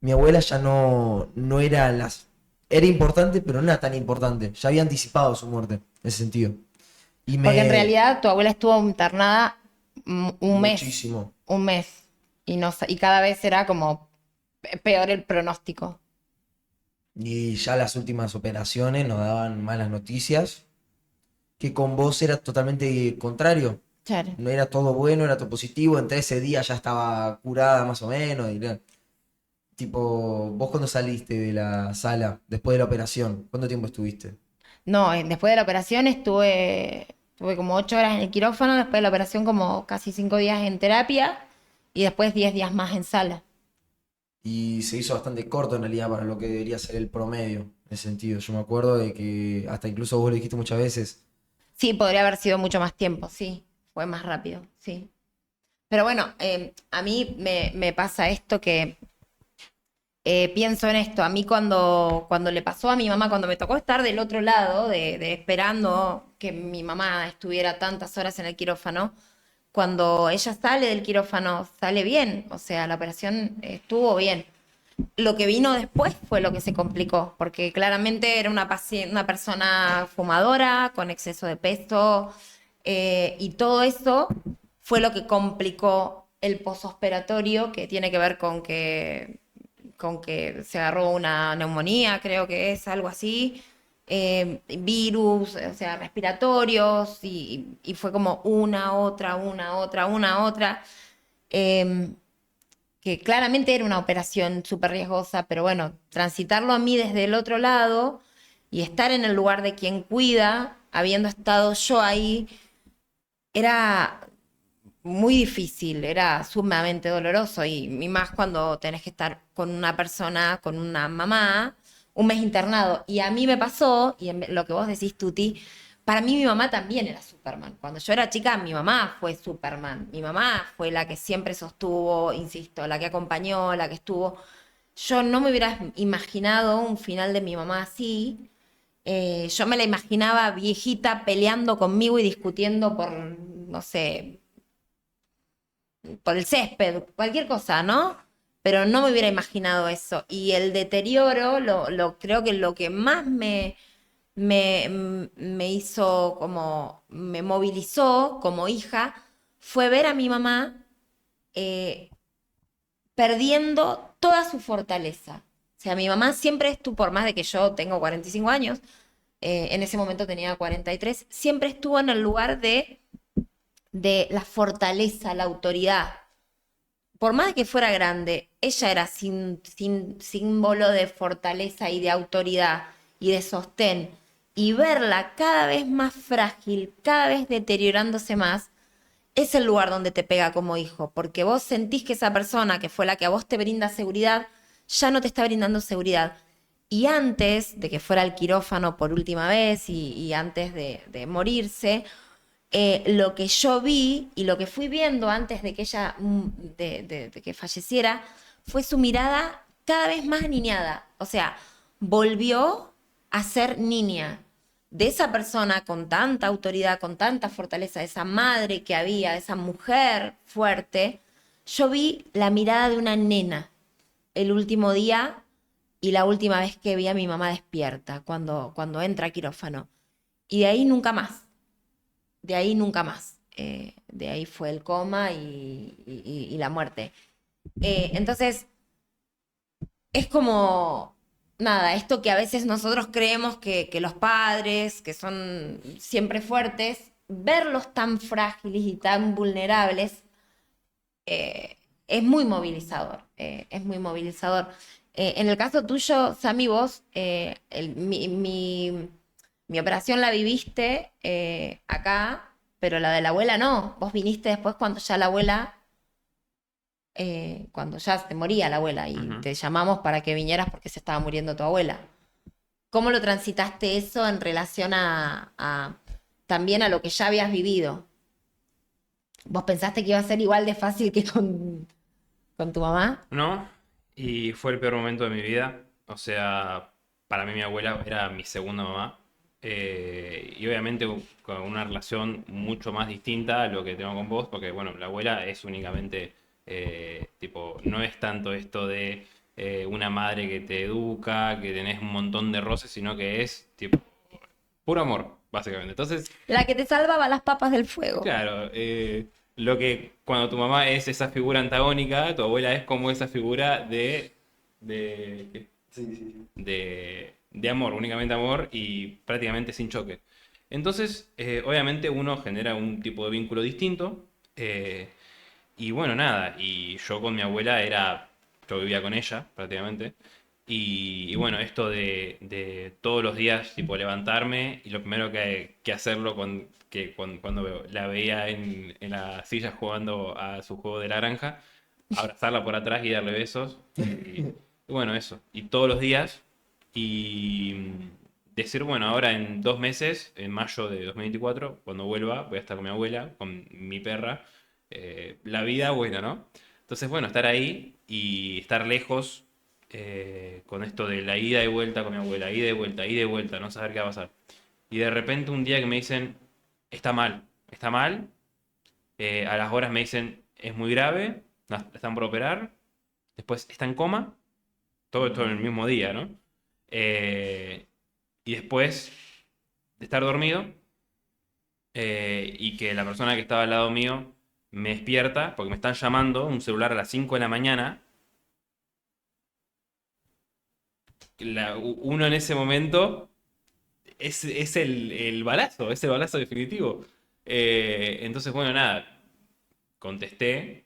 [SPEAKER 1] mi abuela ya no era las. Era importante, pero no era tan importante. Ya había anticipado su muerte, en ese sentido. Y
[SPEAKER 3] Porque en realidad tu abuela estuvo internada un mes.
[SPEAKER 1] Muchísimo.
[SPEAKER 3] Un mes. Y, no, y cada vez era como peor el pronóstico.
[SPEAKER 1] Y ya las últimas operaciones nos daban malas noticias, que con vos era totalmente contrario.
[SPEAKER 3] Claro.
[SPEAKER 1] No era todo bueno, era todo positivo. En 13 días ya estaba curada más o menos. Tipo, vos cuando saliste de la sala, después de la operación, ¿cuánto tiempo estuviste?
[SPEAKER 3] No, después de la operación estuve como 8 horas en el quirófano, después de la operación como casi 5 días en terapia y después 10 días más en sala.
[SPEAKER 1] Y se hizo bastante corto en realidad para lo que debería ser el promedio, en ese sentido. Yo me acuerdo de que hasta incluso vos lo dijiste muchas veces.
[SPEAKER 3] Sí, podría haber sido mucho más tiempo, sí, fue más rápido, sí. Pero bueno, a mí me pasa esto que pienso en esto. A mí cuando le pasó a mi mamá, cuando me tocó estar del otro lado, de esperando que mi mamá estuviera tantas horas en el quirófano, cuando ella sale del quirófano, sale bien. O sea, la operación estuvo bien. Lo que vino después fue lo que se complicó, porque claramente era una persona fumadora, con exceso de peso, y todo eso fue lo que complicó el posoperatorio, que tiene que ver con que se agarró una neumonía, creo que es algo así, virus, o sea, respiratorios, y fue como una otra. em, que claramente era una operación súper riesgosa, pero bueno, transitarlo a mí desde el otro lado y estar en el lugar de quien cuida, habiendo estado yo ahí, era muy difícil, era sumamente doloroso y más cuando tenés que estar con una persona, con una mamá, un mes internado. Y a mí me pasó, y en lo que vos decís, Tuti, para mí mi mamá también era Superman. Cuando yo era chica, mi mamá fue Superman. Mi mamá fue la que siempre sostuvo, insisto, la que acompañó, la que estuvo. Yo no me hubiera imaginado un final de mi mamá así. Yo me la imaginaba viejita peleando conmigo y discutiendo por, no sé, por el césped, cualquier cosa, ¿no? Pero no me hubiera imaginado eso. Y el deterioro, creo que lo que más me hizo como, me movilizó como hija, fue ver a mi mamá eh, perdiendo toda su fortaleza. O sea, mi mamá siempre estuvo, por más de que yo tengo 45 años, en ese momento tenía 43, siempre estuvo en el lugar de la fortaleza, la autoridad. Por más de que fuera grande, ella era símbolo de fortaleza y de autoridad y de sostén. Y verla cada vez más frágil, cada vez deteriorándose más, es el lugar donde te pega como hijo, porque vos sentís que esa persona que fue la que a vos te brinda seguridad, ya no te está brindando seguridad. Y antes de que fuera al quirófano por última vez y antes de morirse, lo que yo vi y lo que fui viendo antes de que ella, de que falleciera, fue su mirada cada vez más aniñada. O sea, volvió a ser niña. De esa persona con tanta autoridad, con tanta fortaleza, de esa madre que había, de esa mujer fuerte, yo vi la mirada de una nena el último día y la última vez que vi a mi mamá despierta, cuando entra a quirófano. Y de ahí nunca más. De ahí nunca más. De ahí fue el coma y la muerte. Entonces, es como, nada, esto que a veces nosotros creemos que los padres, que son siempre fuertes, verlos tan frágiles y tan vulnerables, es muy movilizador. Es muy movilizador. En el caso tuyo, Sami, vos, mi operación la viviste acá, pero la de la abuela no. Vos viniste después cuando ya la abuela, cuando ya se moría la abuela y
[SPEAKER 4] Ujú.
[SPEAKER 3] te llamamos para que vinieras porque se estaba muriendo tu abuela. ¿Cómo lo transitaste eso en relación también a lo que ya habías vivido? ¿Vos pensaste que iba a ser igual de fácil que con tu mamá?
[SPEAKER 4] ¿No? Y fue el peor momento de mi vida. O sea, para mí mi abuela era mi segunda mamá. Y obviamente con una relación mucho más distinta a lo que tengo con vos, porque bueno, la abuela es únicamente, tipo, no es tanto esto de una madre que te educa, que tenés un montón de roces, sino que es, tipo, puro amor, básicamente. Entonces,
[SPEAKER 3] La que te salvaba las papas del fuego.
[SPEAKER 4] claro, lo que cuando tu mamá es esa figura antagónica, tu abuela es como esa figura de, de amor, únicamente amor y prácticamente sin choque. Entonces, obviamente uno genera un tipo de vínculo distinto. Y bueno, nada, y yo con mi abuela yo vivía con ella prácticamente. Y bueno, esto de todos los días, tipo, levantarme y lo primero que hacerlo cuando la veía en la silla jugando a su juego de la granja, abrazarla por atrás y darle besos. Y bueno, eso. Y todos los días. Y decir, bueno, ahora en 2 meses, en mayo de 2024 cuando vuelva, voy a estar con mi abuela, con mi perra. La vida buena, ¿no? Entonces, bueno, estar ahí y estar lejos con esto de la ida y vuelta con mi abuela, ida y de vuelta, no saber qué va a pasar. Y de repente un día que me dicen, está mal, a las horas me dicen, es muy grave, la están por operar, después está en coma, todo esto en el mismo día, ¿no? Eh, y después de estar dormido y que la persona que estaba al lado mío me despierta porque me están llamando un celular a las 5 de la mañana. Uno en ese momento es el balazo, es el balazo definitivo. Entonces, bueno, nada, contesté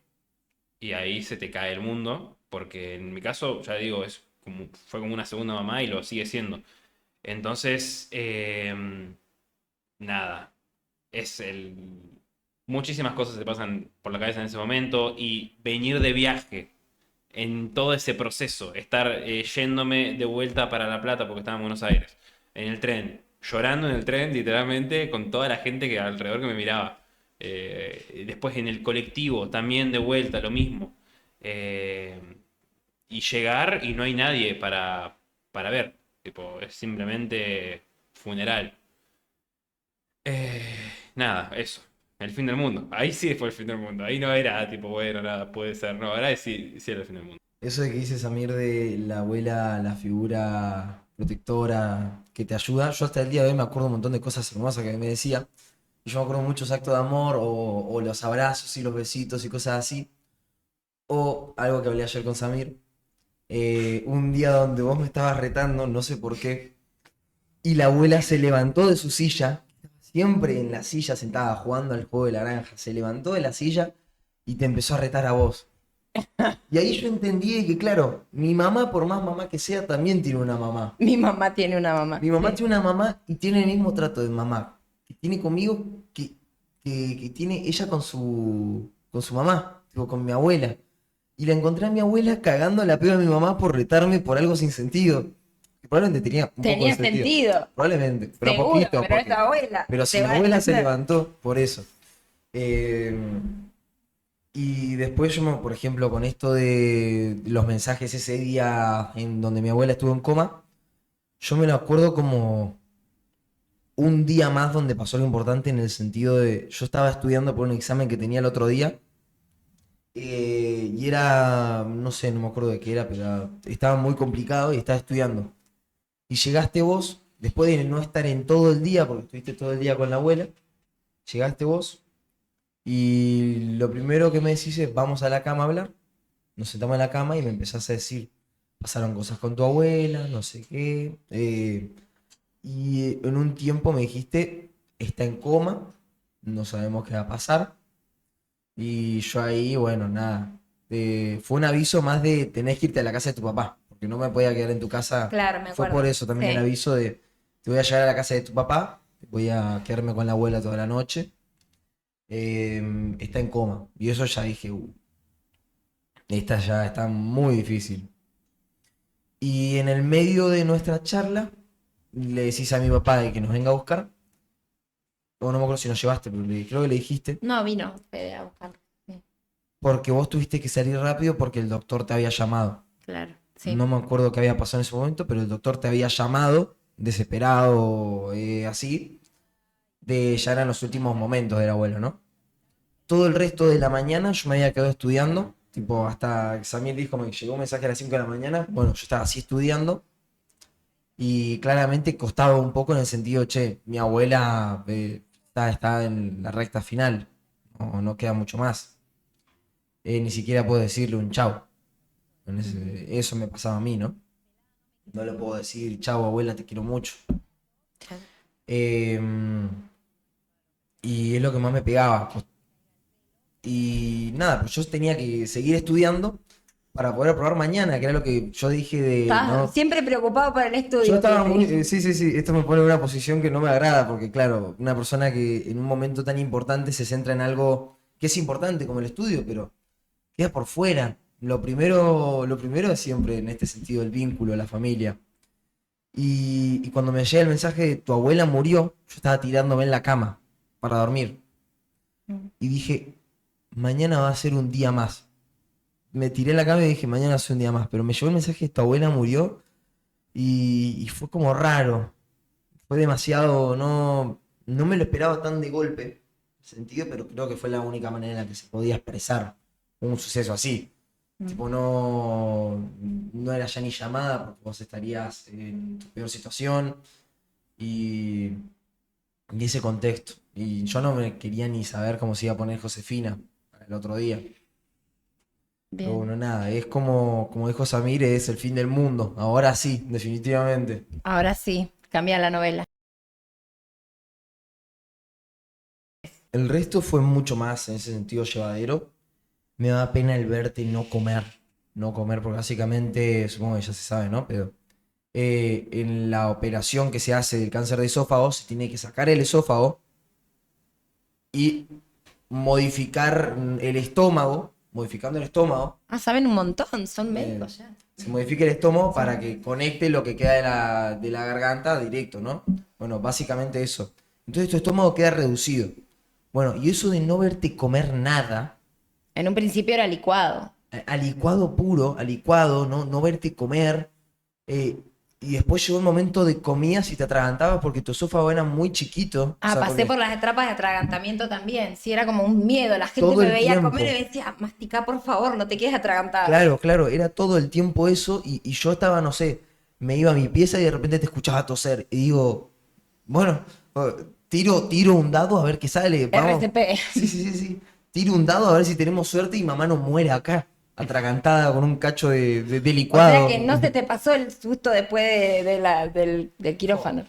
[SPEAKER 4] y ahí se te cae el mundo, porque en mi caso, ya digo, fue como una segunda mamá y lo sigue siendo. Entonces, nada, es el... Muchísimas cosas se pasan por la cabeza en ese momento y venir de viaje en todo ese proceso, estar yéndome de vuelta para La Plata porque estaba en Buenos Aires, en el tren, llorando en el tren literalmente con toda la gente que alrededor que me miraba. Después en el colectivo también de vuelta, lo mismo. Eh, y llegar y no hay nadie para ver. Tipo, es simplemente funeral. Nada, eso. El fin del mundo. Ahí sí fue el fin del mundo. Ahí no era tipo, bueno, nada, puede ser. No, ahora sí, sí era el fin del mundo.
[SPEAKER 1] Eso de que dice Samir de la abuela, la figura protectora que te ayuda, yo hasta el día de hoy me acuerdo un montón de cosas hermosas que me decía. Y yo me acuerdo muchos actos de amor o los abrazos y los besitos y cosas así. O algo que hablé ayer con Samir. Un día donde vos me estabas retando, no sé por qué. Y la abuela se levantó de su silla, siempre en la silla sentada jugando al juego de la granja. Se levantó de la silla y te empezó a retar a vos. Y ahí yo entendí que, claro, mi mamá, por más mamá que sea, también tiene una mamá.
[SPEAKER 3] Mi mamá tiene una mamá.
[SPEAKER 1] Mi mamá
[SPEAKER 3] Sí.
[SPEAKER 1] tiene una mamá y tiene el mismo trato de mamá que tiene conmigo que tiene ella con su mamá, tipo, con mi abuela. Y la encontré a mi abuela cagando la pega a mi mamá por retarme por algo sin sentido. Que probablemente tenía un poco de
[SPEAKER 3] Tenía
[SPEAKER 1] sentido.
[SPEAKER 3] sentido.
[SPEAKER 1] Probablemente, pero
[SPEAKER 3] Seguro,
[SPEAKER 1] poquito.
[SPEAKER 3] pero
[SPEAKER 1] porque-
[SPEAKER 3] es tu abuela.
[SPEAKER 1] pero
[SPEAKER 3] te
[SPEAKER 1] si mi
[SPEAKER 3] va a
[SPEAKER 1] abuela se
[SPEAKER 3] entender.
[SPEAKER 1] levantó por eso. Eh, y después por ejemplo, con esto de los mensajes ese día en donde mi abuela estuvo en coma, yo me lo acuerdo como un día más donde pasó algo importante en el sentido de, yo estaba estudiando por un examen que tenía el otro día, y era, no sé, no me acuerdo de qué era, pero estaba muy complicado y estaba estudiando. Y llegaste vos, después de no estar en todo el día, porque estuviste todo el día con la abuela, llegaste vos y lo primero que me decís es, vamos a la cama a hablar. Nos sentamos en la cama y me empezás a decir, pasaron cosas con tu abuela, no sé qué. Y en un tiempo me dijiste, está en coma, no sabemos qué va a pasar. Y yo ahí, bueno, nada. Fue un aviso más de tenés que irte a la casa de tu papá, porque no me podía quedar en tu casa.
[SPEAKER 3] Claro, me
[SPEAKER 1] Fue
[SPEAKER 3] acuerdo.
[SPEAKER 1] por eso también
[SPEAKER 3] Sí.
[SPEAKER 1] el aviso de, te voy a llevar a la casa de tu papá, voy a quedarme con la abuela toda la noche. Está en coma. Y eso ya dije, esta ya está muy difícil. Y en el medio de nuestra charla, le decís a mi papá de que nos venga a buscar. O no me acuerdo si nos llevaste, pero creo que le dijiste.
[SPEAKER 3] No, vino Fede a buscarlo. Sí,
[SPEAKER 1] Porque vos tuviste que salir rápido porque el doctor te había llamado.
[SPEAKER 3] claro. Sí.
[SPEAKER 1] No me acuerdo qué había pasado en ese momento, pero el doctor te había llamado, desesperado, así. Ya eran los últimos momentos del abuelo, ¿no? Todo el resto de la mañana yo me había quedado estudiando. Tipo, hasta Samir dijo, me llegó un mensaje a las 5 de la mañana. Bueno, yo estaba así estudiando. Y claramente costaba un poco en el sentido, che, mi abuela está en la recta final. No queda mucho más. Ni siquiera puedo decirle un chau. Eso me pasaba a mí, ¿no? No le puedo decir, chau, abuela, te quiero mucho.
[SPEAKER 3] Claro.
[SPEAKER 1] Y es lo que más me pegaba. Y nada, pues yo tenía que seguir estudiando para poder aprobar mañana, que era lo que yo dije de,
[SPEAKER 3] Estás
[SPEAKER 1] ¿no?
[SPEAKER 3] siempre preocupado por el estudio.
[SPEAKER 1] Yo estaba muy,
[SPEAKER 3] Fede.
[SPEAKER 1] sí, sí, sí, esto me pone en una posición que no me agrada, porque claro, una persona que en un momento tan importante se centra en algo que es importante como el estudio, pero queda por fuera. Lo primero es siempre en este sentido el vínculo, la familia. Y cuando me llega el mensaje de tu abuela murió, yo estaba tirándome en la cama para dormir. Y dije, mañana va a ser un día más. Me tiré en la cama y dije, mañana va a ser un día más. Pero me llegó el mensaje de tu abuela murió y fue como raro. Fue demasiado, no me lo esperaba tan de golpe, en sentido, pero creo que fue la única manera en la que se podía expresar un suceso así. Tipo, no era ya ni llamada porque vos estarías en tu peor situación y ese contexto. Y yo no me quería ni saber cómo se iba a poner Josefina para el otro día. Pero
[SPEAKER 3] Bien.
[SPEAKER 1] bueno, nada, es como dijo Samir, es el fin del mundo. Ahora sí, definitivamente.
[SPEAKER 3] Ahora sí, cambia la novela.
[SPEAKER 1] El resto fue mucho más en ese sentido llevadero. Me da pena el verte no comer. No comer, porque básicamente, supongo que ya se sabe, ¿no? Pero en la operación que se hace del cáncer de esófago, se tiene que sacar el esófago y modificar el estómago. Modificando el estómago,
[SPEAKER 3] Ah, saben un montón, son médicos ya.
[SPEAKER 1] se modifica el estómago para que conecte lo que queda de la garganta directo, ¿no? Bueno, básicamente eso. Entonces tu estómago queda reducido. Bueno, y eso de no verte comer nada,
[SPEAKER 3] En un principio era licuado.
[SPEAKER 1] a licuado puro, a licuado, no verte comer, Y después llegó un momento de comías y te atragantabas porque tu esófago era muy chiquito.
[SPEAKER 3] Ah,
[SPEAKER 1] O sea,
[SPEAKER 3] pasé
[SPEAKER 1] porque
[SPEAKER 3] por las etapas de atragantamiento también. Sí, era como un miedo. La gente
[SPEAKER 1] todo
[SPEAKER 3] me
[SPEAKER 1] el
[SPEAKER 3] veía
[SPEAKER 1] tiempo.
[SPEAKER 3] comer y me decía, mastica, por favor, no te quedes atragantada.
[SPEAKER 1] Claro, claro, era todo el tiempo eso y yo estaba, no sé, me iba a mi pieza y de repente te escuchaba toser. Y digo, bueno, tiro un dado a ver qué sale. Vamos.
[SPEAKER 3] RCP.
[SPEAKER 1] Sí, sí, sí, sí. Tiro un dado a ver si tenemos suerte y mamá no muere acá, atragantada con un cacho de
[SPEAKER 3] O
[SPEAKER 1] licuado.
[SPEAKER 3] sea que no se te pasó el susto después del quirófano.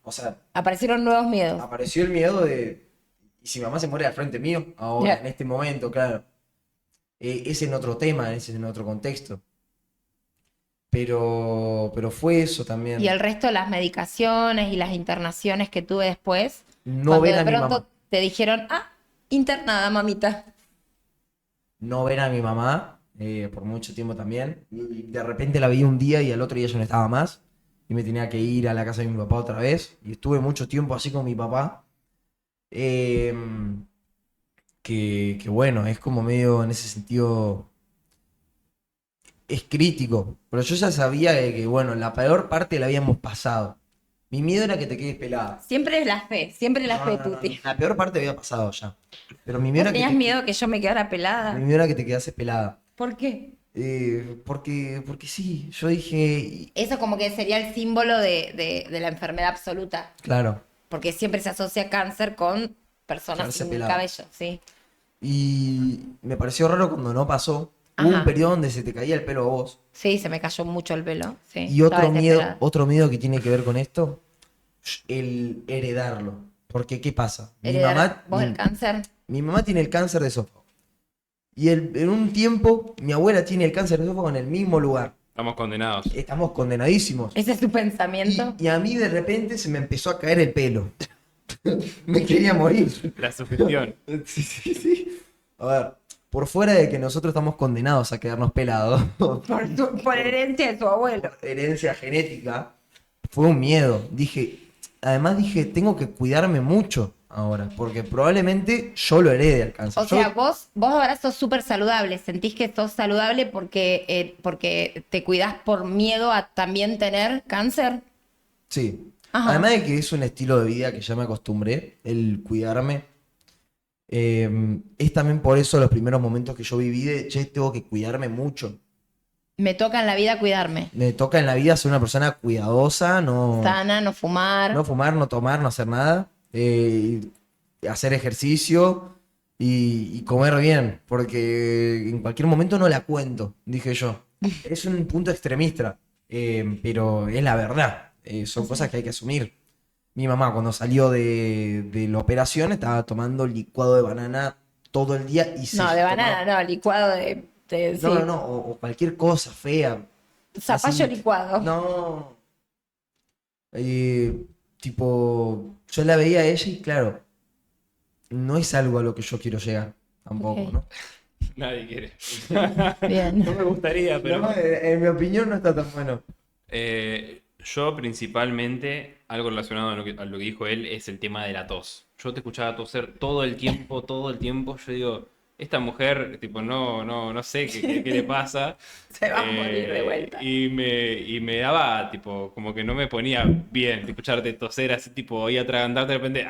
[SPEAKER 1] O sea,
[SPEAKER 3] Aparecieron nuevos miedos.
[SPEAKER 1] apareció el miedo de, ¿y si mamá se muere al frente mío? Ahora,
[SPEAKER 3] Ya.
[SPEAKER 1] en este momento, claro. Ese en otro tema, ese en otro contexto. Pero fue eso también.
[SPEAKER 3] Y el resto, las medicaciones y las internaciones que tuve después,
[SPEAKER 1] No
[SPEAKER 3] cuando
[SPEAKER 1] ver
[SPEAKER 3] de
[SPEAKER 1] a mi
[SPEAKER 3] pronto
[SPEAKER 1] mamá.
[SPEAKER 3] te dijeron, ah, internada, mamita.
[SPEAKER 1] No ver a mi mamá por mucho tiempo también. Y de repente la vi un día y al otro día ya no estaba más. Y me tenía que ir a la casa de mi papá otra vez. Y estuve mucho tiempo así con mi papá. Eh, que bueno, es como medio en ese sentido. Es crítico. Pero yo ya sabía que, bueno, la peor parte la habíamos pasado. Mi miedo era que te quedes pelada.
[SPEAKER 3] Siempre es siempre la
[SPEAKER 1] No,
[SPEAKER 3] fe,
[SPEAKER 1] no, no, no.
[SPEAKER 3] Tuti.
[SPEAKER 1] La peor parte había pasado ya. Pero mi miedo
[SPEAKER 3] ¿Vos
[SPEAKER 1] era que
[SPEAKER 3] tenías
[SPEAKER 1] te,
[SPEAKER 3] miedo que yo me quedara
[SPEAKER 1] mi
[SPEAKER 3] pelada?
[SPEAKER 1] miedo era que te quedases pelada.
[SPEAKER 3] ¿Por qué?
[SPEAKER 1] Porque sí, yo dije,
[SPEAKER 3] Eso como que sería el símbolo de la enfermedad absoluta,
[SPEAKER 1] claro,
[SPEAKER 3] porque siempre se asocia cáncer con personas
[SPEAKER 1] quedarse
[SPEAKER 3] sin
[SPEAKER 1] pelado.
[SPEAKER 3] cabello, sí.
[SPEAKER 1] Y me pareció raro cuando no pasó. Hubo
[SPEAKER 3] Ajá.
[SPEAKER 1] un periodo donde se te caía el pelo a vos.
[SPEAKER 3] Sí, se me cayó mucho el pelo, sí.
[SPEAKER 1] Y
[SPEAKER 3] Estaba desesperada.
[SPEAKER 1] otro miedo que tiene que ver con esto, el heredarlo. Porque, ¿qué pasa?
[SPEAKER 3] Heredar vos el cáncer.
[SPEAKER 1] Mi mamá tiene el cáncer de esófago. Y en un tiempo, mi abuela tiene el cáncer de esófago en el mismo lugar.
[SPEAKER 4] Estamos condenados.
[SPEAKER 1] Estamos condenadísimos.
[SPEAKER 3] Ese es tu pensamiento.
[SPEAKER 1] Y a mí de repente se me empezó a caer el pelo. Me quería morir.
[SPEAKER 4] La sugestión.
[SPEAKER 1] Sí, sí, sí. A ver, por fuera de que nosotros estamos condenados a quedarnos pelados,
[SPEAKER 3] Por herencia de su abuelo.
[SPEAKER 1] herencia genética, fue un miedo. Además dije, tengo que cuidarme mucho ahora, porque probablemente yo lo herede al cáncer.
[SPEAKER 3] O sea, vos ahora sos súper saludable. Sentís que sos saludable porque te cuidás por miedo a también tener cáncer.
[SPEAKER 1] Sí.
[SPEAKER 3] Ajá.
[SPEAKER 1] Además de que es un estilo de vida que ya me acostumbré, el cuidarme. Es también por eso los primeros momentos que yo viví de, che, tengo que cuidarme mucho.
[SPEAKER 3] Me toca en la vida cuidarme.
[SPEAKER 1] Me toca en la vida ser una persona cuidadosa,
[SPEAKER 3] Sana, no fumar.
[SPEAKER 1] no fumar, no tomar, no hacer nada, hacer ejercicio y comer bien, porque en cualquier momento no la cuento, dije yo. Es un punto extremista, pero es la verdad, son cosas que hay que asumir. Mi mamá cuando salió de la operación estaba tomando licuado de banana todo el día y se
[SPEAKER 3] No, de
[SPEAKER 1] tomaba-
[SPEAKER 3] banana, no, licuado de
[SPEAKER 1] No,
[SPEAKER 3] sí.
[SPEAKER 1] no, no, o cualquier cosa fea.
[SPEAKER 3] Zapallo
[SPEAKER 1] Así.
[SPEAKER 3] licuado.
[SPEAKER 1] No. Tipo, yo la veía a ella y claro, no es algo a lo que yo quiero llegar tampoco,
[SPEAKER 3] Ok.
[SPEAKER 1] ¿no?
[SPEAKER 4] Nadie quiere.
[SPEAKER 3] Bien.
[SPEAKER 4] No me gustaría, pero.
[SPEAKER 1] No, en mi opinión no está tan bueno.
[SPEAKER 4] Yo principalmente, algo relacionado a lo que dijo él, es el tema de la tos. Yo te escuchaba toser todo el tiempo, todo el tiempo. Yo digo, esta mujer, tipo, no sé qué le pasa.
[SPEAKER 3] Se va a morir de vuelta.
[SPEAKER 4] Y me daba, tipo, como que no me ponía bien escucharte toser así, tipo, y atragantarte de repente.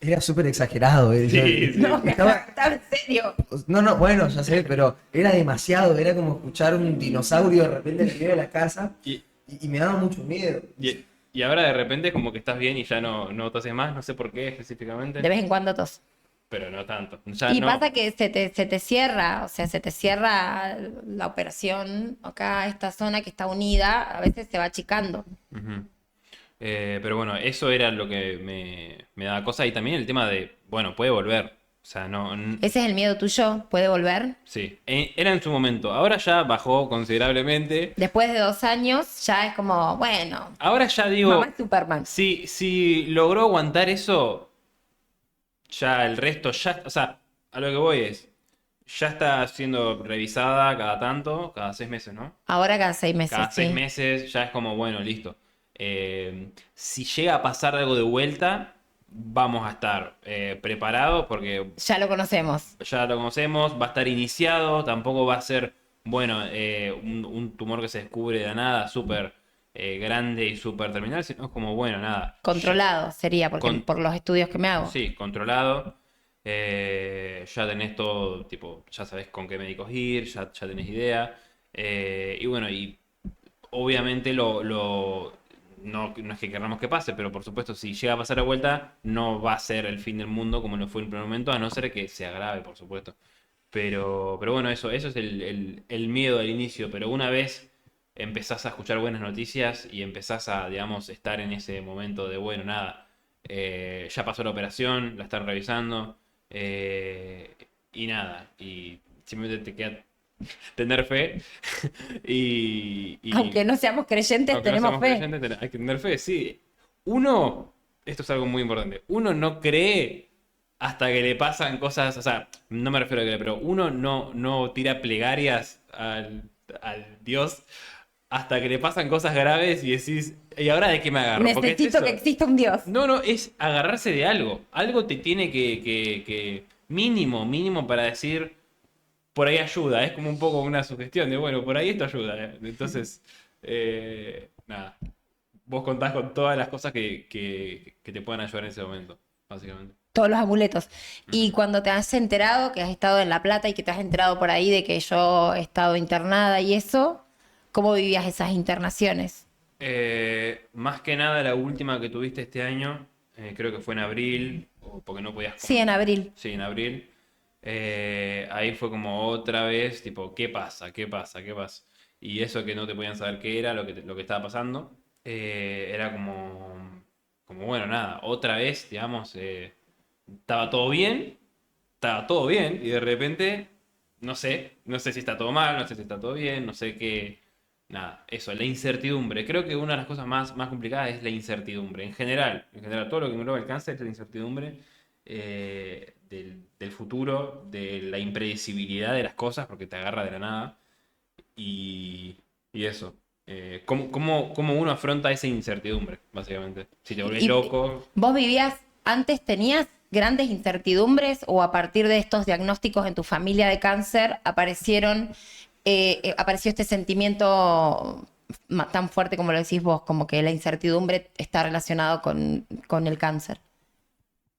[SPEAKER 1] Era súper exagerado.
[SPEAKER 4] Sí, sí.
[SPEAKER 3] No,
[SPEAKER 1] Estaba-
[SPEAKER 3] estaba en serio.
[SPEAKER 1] no, bueno, ya sé, pero era demasiado. Era como escuchar un dinosaurio de repente en el medio de la casa
[SPEAKER 4] Y,
[SPEAKER 1] y me daba mucho miedo.
[SPEAKER 4] y ahora de repente como que estás bien y ya no toses más, no sé por qué específicamente,
[SPEAKER 3] De vez en cuando tos.
[SPEAKER 4] pero no tanto. Ya
[SPEAKER 3] Y
[SPEAKER 4] no.
[SPEAKER 3] pasa que se te cierra, o sea, se te cierra la operación acá, esta zona que está unida, a veces se va achicando.
[SPEAKER 4] Ujú. Pero bueno, eso era lo que me daba cosa. Y también el tema de, bueno, puede volver. O sea,
[SPEAKER 3] Ese es el miedo tuyo, puede volver.
[SPEAKER 4] sí, era en su momento. Ahora ya bajó considerablemente.
[SPEAKER 3] Después de 2 años ya es como, bueno,
[SPEAKER 4] Ahora ya digo,
[SPEAKER 3] mamá es Superman.
[SPEAKER 4] si logró aguantar eso, ya el resto, ya, o sea, a lo que voy es, ya está siendo revisada cada tanto, cada 6 meses, ¿no?
[SPEAKER 3] Ahora cada 6 meses,
[SPEAKER 4] Cada seis
[SPEAKER 3] sí.
[SPEAKER 4] meses ya es como, bueno, listo. Si llega a pasar algo de vuelta, vamos a estar preparados porque
[SPEAKER 3] Ya lo conocemos.
[SPEAKER 4] ya lo conocemos, va a estar iniciado, tampoco va a ser, bueno, un tumor que se descubre de la nada, súper grande y súper terminal, sino es como, bueno, nada.
[SPEAKER 3] Controlado sería, porque
[SPEAKER 4] Con-
[SPEAKER 3] por los estudios que me hago.
[SPEAKER 4] Sí, controlado. Ya tenés todo, tipo, ya sabés con qué médicos ir, ya tenés idea. Y bueno, y obviamente no es que queramos que pase, pero por supuesto, si llega a pasar de vuelta, no va a ser el fin del mundo como lo fue en el primer momento, a no ser que se agrave, por supuesto. Pero bueno, eso es el miedo al inicio, pero una vez empezás a escuchar buenas noticias y empezás a, digamos, estar en ese momento de, bueno, nada, ya pasó la operación, la están revisando, eh, y nada, y simplemente te queda tener fe y
[SPEAKER 3] Aunque no seamos creyentes,
[SPEAKER 4] aunque no
[SPEAKER 3] tenemos
[SPEAKER 4] seamos
[SPEAKER 3] fe.
[SPEAKER 4] creyentes, hay que tener fe, sí. Uno, esto es algo muy importante, uno no cree hasta que le pasan cosas, o sea, no me refiero a que, pero uno no tira plegarias al Dios hasta que le pasan cosas graves y decís, ¿y ahora de qué me agarro? Porque es
[SPEAKER 3] Necesito
[SPEAKER 4] eso.
[SPEAKER 3] que exista un Dios.
[SPEAKER 4] No, es agarrarse de algo. Algo te tiene mínimo para decir, por ahí ayuda. Es como un poco una sugestión de, bueno, por ahí esto ayuda. Entonces, nada. Vos contás con todas las cosas que te puedan ayudar en ese momento, básicamente.
[SPEAKER 3] Todos los amuletos. Y
[SPEAKER 4] Ujú.
[SPEAKER 3] cuando te has enterado que has estado en La Plata y que te has enterado por ahí de que yo he estado internada y eso, ¿cómo vivías esas internaciones?
[SPEAKER 4] Más que nada la última que tuviste este año, creo que fue en abril, o porque no podías
[SPEAKER 3] Sí, en abril.
[SPEAKER 4] Sí, en abril. Ahí fue como otra vez, tipo, ¿qué pasa? ¿Qué pasa? ¿Qué pasa? Y eso que no te podían saber qué era, lo que estaba pasando, era como, bueno, nada, otra vez, digamos, estaba todo bien, estaba todo bien, y de repente, no sé si está todo mal, no sé si está todo bien, no sé qué, nada, eso, la incertidumbre. Creo que una de las cosas más complicadas es la incertidumbre. En general, todo lo que engloba el cáncer es la incertidumbre del futuro, de la impredecibilidad de las cosas, porque te agarra de la nada. Y eso. ¿Cómo uno afronta esa incertidumbre, básicamente? Si te volvés
[SPEAKER 3] ¿Y
[SPEAKER 4] loco.
[SPEAKER 3] vos vivías, antes tenías grandes incertidumbres o a partir de estos diagnósticos en tu familia de cáncer apareció este sentimiento tan fuerte como lo decís vos, como que la incertidumbre está relacionado con el cáncer?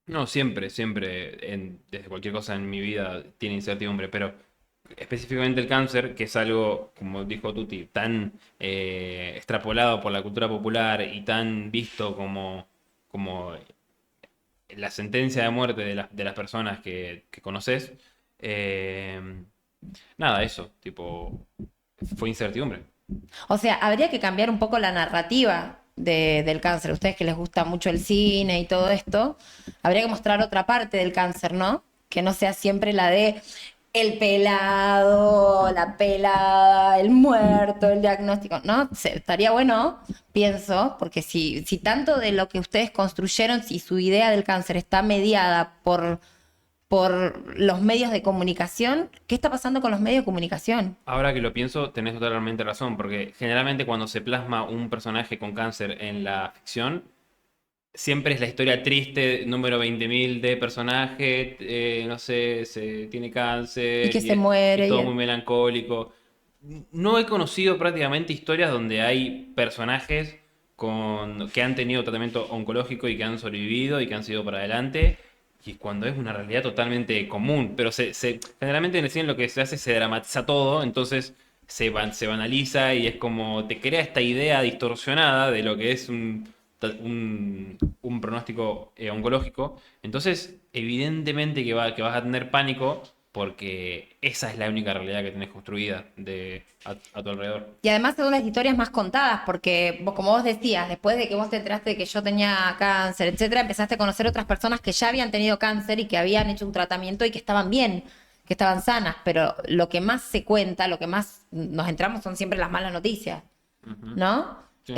[SPEAKER 4] No, siempre, desde cualquier cosa en mi vida tiene incertidumbre, pero específicamente el cáncer, que es algo, como dijo Tuti, tan extrapolado por la cultura popular y tan visto como la sentencia de muerte de las personas que conoces, eh, nada, eso, tipo, fue incertidumbre.
[SPEAKER 3] O sea, habría que cambiar un poco la narrativa del cáncer. A ustedes que les gusta mucho el cine y todo esto, habría que mostrar otra parte del cáncer, ¿no? Que no sea siempre la de el pelado, la pelada, el muerto, el diagnóstico, ¿no? Estaría bueno, pienso, porque si tanto de lo que ustedes construyeron, si su idea del cáncer está mediada por los medios de comunicación, ¿qué está pasando con los medios de comunicación?
[SPEAKER 4] Ahora que lo pienso, tenés totalmente razón, porque generalmente cuando se plasma un personaje con cáncer en la ficción, siempre es la historia triste, número 20.000 de personaje, no sé, se tiene
[SPEAKER 3] Y
[SPEAKER 4] cáncer
[SPEAKER 3] que
[SPEAKER 4] y
[SPEAKER 3] se
[SPEAKER 4] es
[SPEAKER 3] muere.
[SPEAKER 4] todo muy melancólico. No he conocido prácticamente historias donde hay personajes que han tenido tratamiento oncológico y que han sobrevivido y que han sido para adelante. Y cuando es una realidad totalmente común, pero generalmente en el cine lo que se hace es se dramatiza todo, entonces se banaliza y es como te crea esta idea distorsionada de lo que es un pronóstico oncológico. Entonces, evidentemente que vas a tener pánico porque esa es la única realidad que tenés construida a tu alrededor.
[SPEAKER 3] Y además son las historias más contadas, porque vos, como vos decías, después de que vos te enteraste de que yo tenía cáncer, etcétera, empezaste a conocer otras personas que ya habían tenido cáncer y que habían hecho un tratamiento y que estaban bien, que estaban sanas, pero lo que más se cuenta, lo que más nos entramos son siempre las malas noticias,
[SPEAKER 4] Ujú.
[SPEAKER 3] ¿no?
[SPEAKER 4] Sí.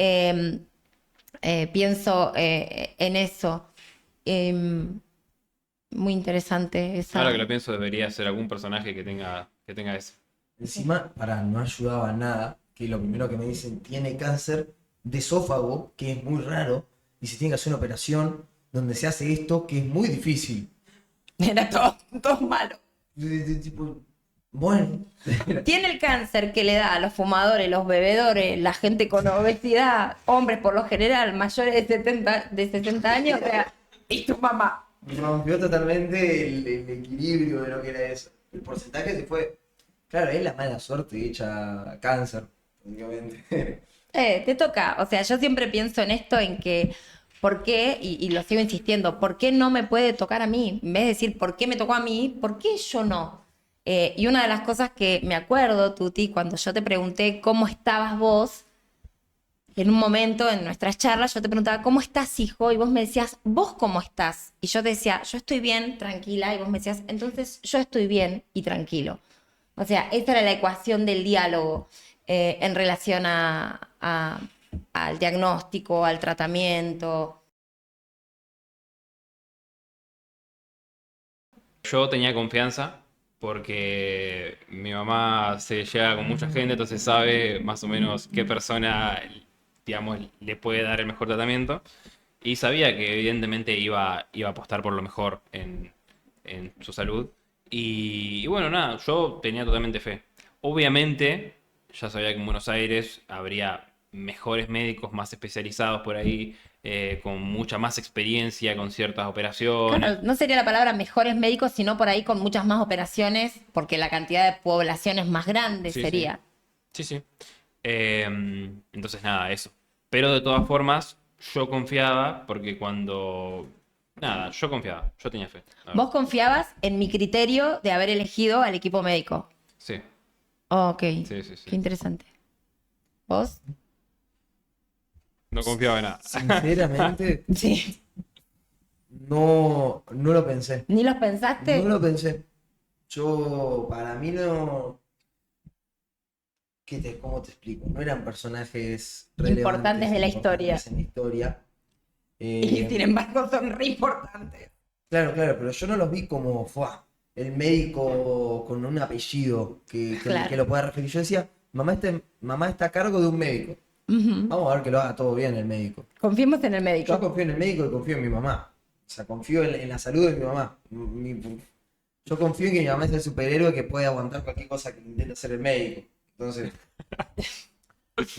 [SPEAKER 3] Pienso en eso. Muy interesante
[SPEAKER 4] Ahora
[SPEAKER 3] esa.
[SPEAKER 4] que lo pienso, debería ser algún personaje que tenga eso.
[SPEAKER 1] Encima, para no ayudaba nada, que lo primero que me dicen, tiene cáncer de esófago, que es muy raro, y se tiene que hacer una operación donde se hace esto, que es muy difícil.
[SPEAKER 3] Era todo malo.
[SPEAKER 1] Tipo, Bueno,
[SPEAKER 3] Tiene el cáncer que le da a los fumadores, los bebedores, la gente con obesidad, hombres por lo general, mayores de 60 años, o sea, y tu mamá.
[SPEAKER 1] rompió totalmente el equilibrio de lo que era eso. El porcentaje se fue. Claro, es la mala suerte hecha cáncer, básicamente.
[SPEAKER 3] Te toca, o sea, yo siempre pienso en esto, en que, ¿por qué? Y lo sigo insistiendo, ¿por qué no me puede tocar a mí? En vez de decir, ¿por qué me tocó a mí? ¿Por qué yo no? Y una de las cosas que me acuerdo, Tuti, cuando yo te pregunté cómo estabas vos, en un momento en nuestras charlas yo te preguntaba, ¿cómo estás, hijo? Y vos me decías, ¿vos cómo estás? Y yo te decía, yo estoy bien, tranquila. Y vos me decías, entonces yo estoy bien y tranquilo. O sea, esa era la ecuación del diálogo en relación al diagnóstico, al tratamiento.
[SPEAKER 4] Yo tenía confianza porque mi mamá se lleva con mucha gente, entonces sabe más o menos qué persona, digamos, le puede dar el mejor tratamiento. Y sabía que evidentemente iba a apostar por lo mejor en su salud. Y bueno, nada, yo tenía totalmente fe. Obviamente, ya sabía que en Buenos Aires habría mejores médicos más especializados por ahí, con mucha más experiencia con ciertas operaciones.
[SPEAKER 3] Claro, no sería la palabra mejores médicos, sino por ahí con muchas más operaciones, porque la cantidad de población es más grande,
[SPEAKER 4] Sí, sí.
[SPEAKER 3] sería.
[SPEAKER 4] Sí, sí. Entonces, nada, eso. Pero de todas formas, yo confiaba porque cuando... Nada, yo confiaba, yo tenía fe, la verdad.
[SPEAKER 3] Vos confiabas en mi criterio de haber elegido al equipo médico.
[SPEAKER 4] Sí,
[SPEAKER 3] Ok,
[SPEAKER 4] sí, sí, sí.
[SPEAKER 3] qué interesante. ¿Vos?
[SPEAKER 4] No confiaba en nada.
[SPEAKER 1] Sinceramente,
[SPEAKER 3] Sí.
[SPEAKER 1] no lo pensé.
[SPEAKER 3] ¿Ni los
[SPEAKER 1] No
[SPEAKER 3] pensaste?
[SPEAKER 1] lo pensé. Para mí no. ¿Cómo te explico? No eran personajes
[SPEAKER 3] Importantes
[SPEAKER 1] relevantes,
[SPEAKER 3] de la
[SPEAKER 1] importantes
[SPEAKER 3] historia.
[SPEAKER 1] en la historia.
[SPEAKER 3] Y sin embargo son re importantes.
[SPEAKER 1] Claro, claro, pero yo no los vi como el médico con un apellido que
[SPEAKER 3] Claro.
[SPEAKER 1] lo pueda referir. Yo decía, mamá está a cargo de un médico.
[SPEAKER 3] Ujú.
[SPEAKER 1] Vamos a ver que lo haga todo bien el médico.
[SPEAKER 3] Confiemos en el
[SPEAKER 1] Yo
[SPEAKER 3] médico.
[SPEAKER 1] confío en el médico y confío en mi mamá. O sea, confío en la salud de mi mamá. Yo confío en que mi mamá es el superhéroe que puede aguantar cualquier cosa que intente hacer el médico. Entonces,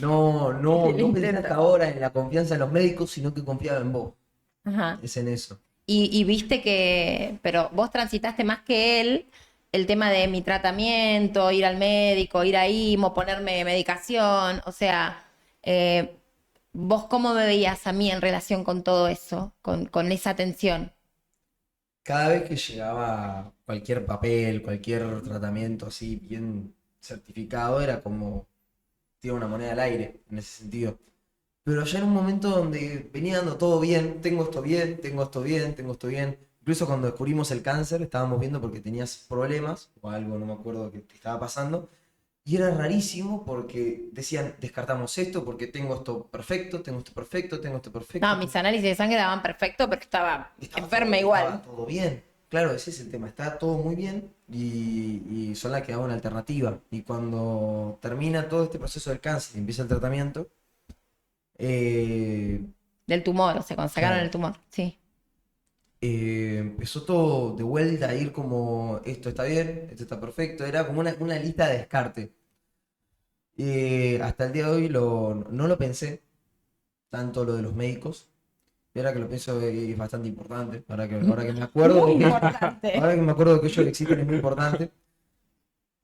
[SPEAKER 1] no pensé hasta ahora en la confianza en los médicos, sino que confiaba en vos.
[SPEAKER 3] Ajá.
[SPEAKER 1] Es en eso.
[SPEAKER 3] Y viste que, pero vos transitaste más que él el tema de mi tratamiento, ir al médico, ir a IMO, ponerme medicación, o sea, eh, vos cómo me veías a mí en relación con todo eso, con esa atención.
[SPEAKER 1] Cada vez que llegaba cualquier papel, cualquier tratamiento así bien certificado, era como tirar una moneda al aire, en ese sentido. Pero ya en un momento donde venía dando todo bien, tengo esto bien, tengo esto bien, tengo esto bien. Incluso cuando descubrimos el cáncer, estábamos viendo porque tenías problemas o algo, no me acuerdo que te estaba pasando. Y era rarísimo porque decían, descartamos esto porque tengo esto perfecto, tengo esto perfecto, tengo esto perfecto.
[SPEAKER 3] No, mis análisis de sangre daban perfecto, pero estaba
[SPEAKER 1] Estaba
[SPEAKER 3] enferma
[SPEAKER 1] todo,
[SPEAKER 3] igual.
[SPEAKER 1] estaba todo bien. Claro, ese es el tema. Está todo muy bien y son las que daban una alternativa. Y cuando termina todo este proceso del cáncer y empieza el tratamiento, eh,
[SPEAKER 3] Del tumor, o sea, cuando sacaron
[SPEAKER 1] claro,
[SPEAKER 3] el tumor, sí.
[SPEAKER 1] empezó todo de vuelta a ir como esto está bien, esto está perfecto. Era como una lista de descarte. Hasta el día de hoy no lo pensé, tanto lo de los médicos. Y ahora que lo pienso es bastante importante. Ahora que me acuerdo
[SPEAKER 3] Muy
[SPEAKER 1] de que,
[SPEAKER 3] importante.
[SPEAKER 1] ahora que me acuerdo de que ellos existen es muy importante.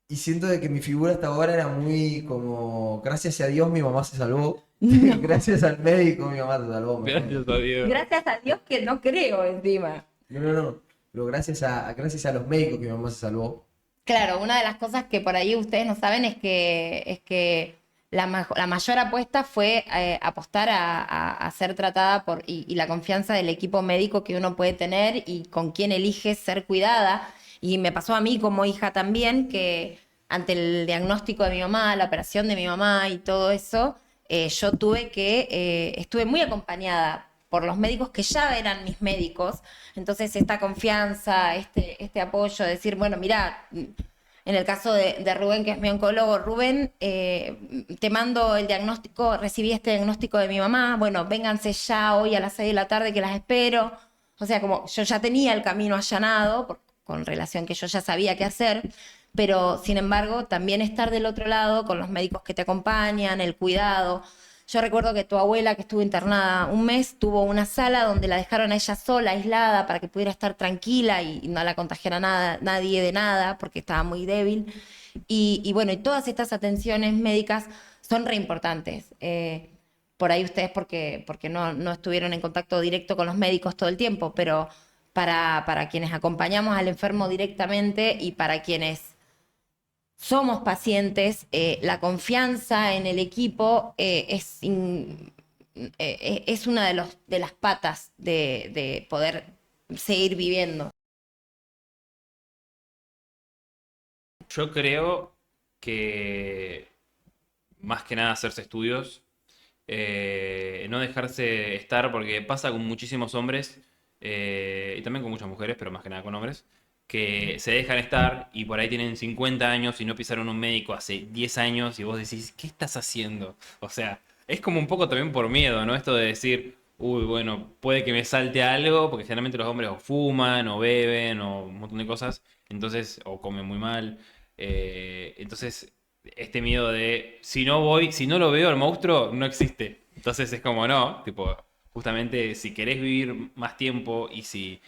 [SPEAKER 1] Y siento de que mi figura hasta ahora era muy como, gracias a Dios mi mamá se salvó.
[SPEAKER 3] No.
[SPEAKER 1] Gracias al médico mi mamá se salvó.
[SPEAKER 4] Gracias a Dios.
[SPEAKER 3] Gracias a Dios que no creo encima.
[SPEAKER 1] No. Pero gracias a los médicos que mi mamá se salvó.
[SPEAKER 3] Claro, una de las cosas que por ahí ustedes no saben es que la mayor apuesta fue apostar a ser tratada y la confianza del equipo médico que uno puede tener y con quien elige ser cuidada. Y me pasó a mí como hija también que ante el diagnóstico de mi mamá, la operación de mi mamá y todo eso, estuve muy acompañada por los médicos que ya eran mis médicos. Entonces esta confianza, este apoyo, decir, bueno, mira, en el caso de Rubén, que es mi oncólogo, Rubén, te mando el diagnóstico, recibí este diagnóstico de mi mamá, bueno, vénganse ya hoy a las 6 de la tarde que las espero. O sea, como yo ya tenía el camino allanado con relación que yo ya sabía qué hacer, pero sin embargo también estar del otro lado con los médicos que te acompañan, el cuidado. Yo recuerdo que tu abuela, que estuvo internada un mes, tuvo una sala donde la dejaron a ella sola, aislada, para que pudiera estar tranquila y no la contagiara nadie de nada, porque estaba muy débil. Y bueno, y todas estas atenciones médicas son re importantes. Por ahí ustedes porque no estuvieron en contacto directo con los médicos todo el tiempo, pero para quienes acompañamos al enfermo directamente y para quienes somos pacientes, la confianza en el equipo es una de las patas de poder seguir viviendo.
[SPEAKER 4] Yo creo que más que nada hacerse estudios, no dejarse estar, porque pasa con muchísimos hombres, y también con muchas mujeres, pero más que nada con hombres, que se dejan estar y por ahí tienen 50 años y no pisaron un médico hace 10 años y vos decís, ¿qué estás haciendo? O sea, es como un poco también por miedo, ¿no? Esto de decir, uy, bueno, puede que me salte algo, porque generalmente los hombres o fuman, o beben, o un montón de cosas, entonces, o comen muy mal. Entonces, este miedo de, si no voy, si no lo veo al monstruo, no existe. Entonces es como, no, tipo, justamente si querés vivir más tiempo y si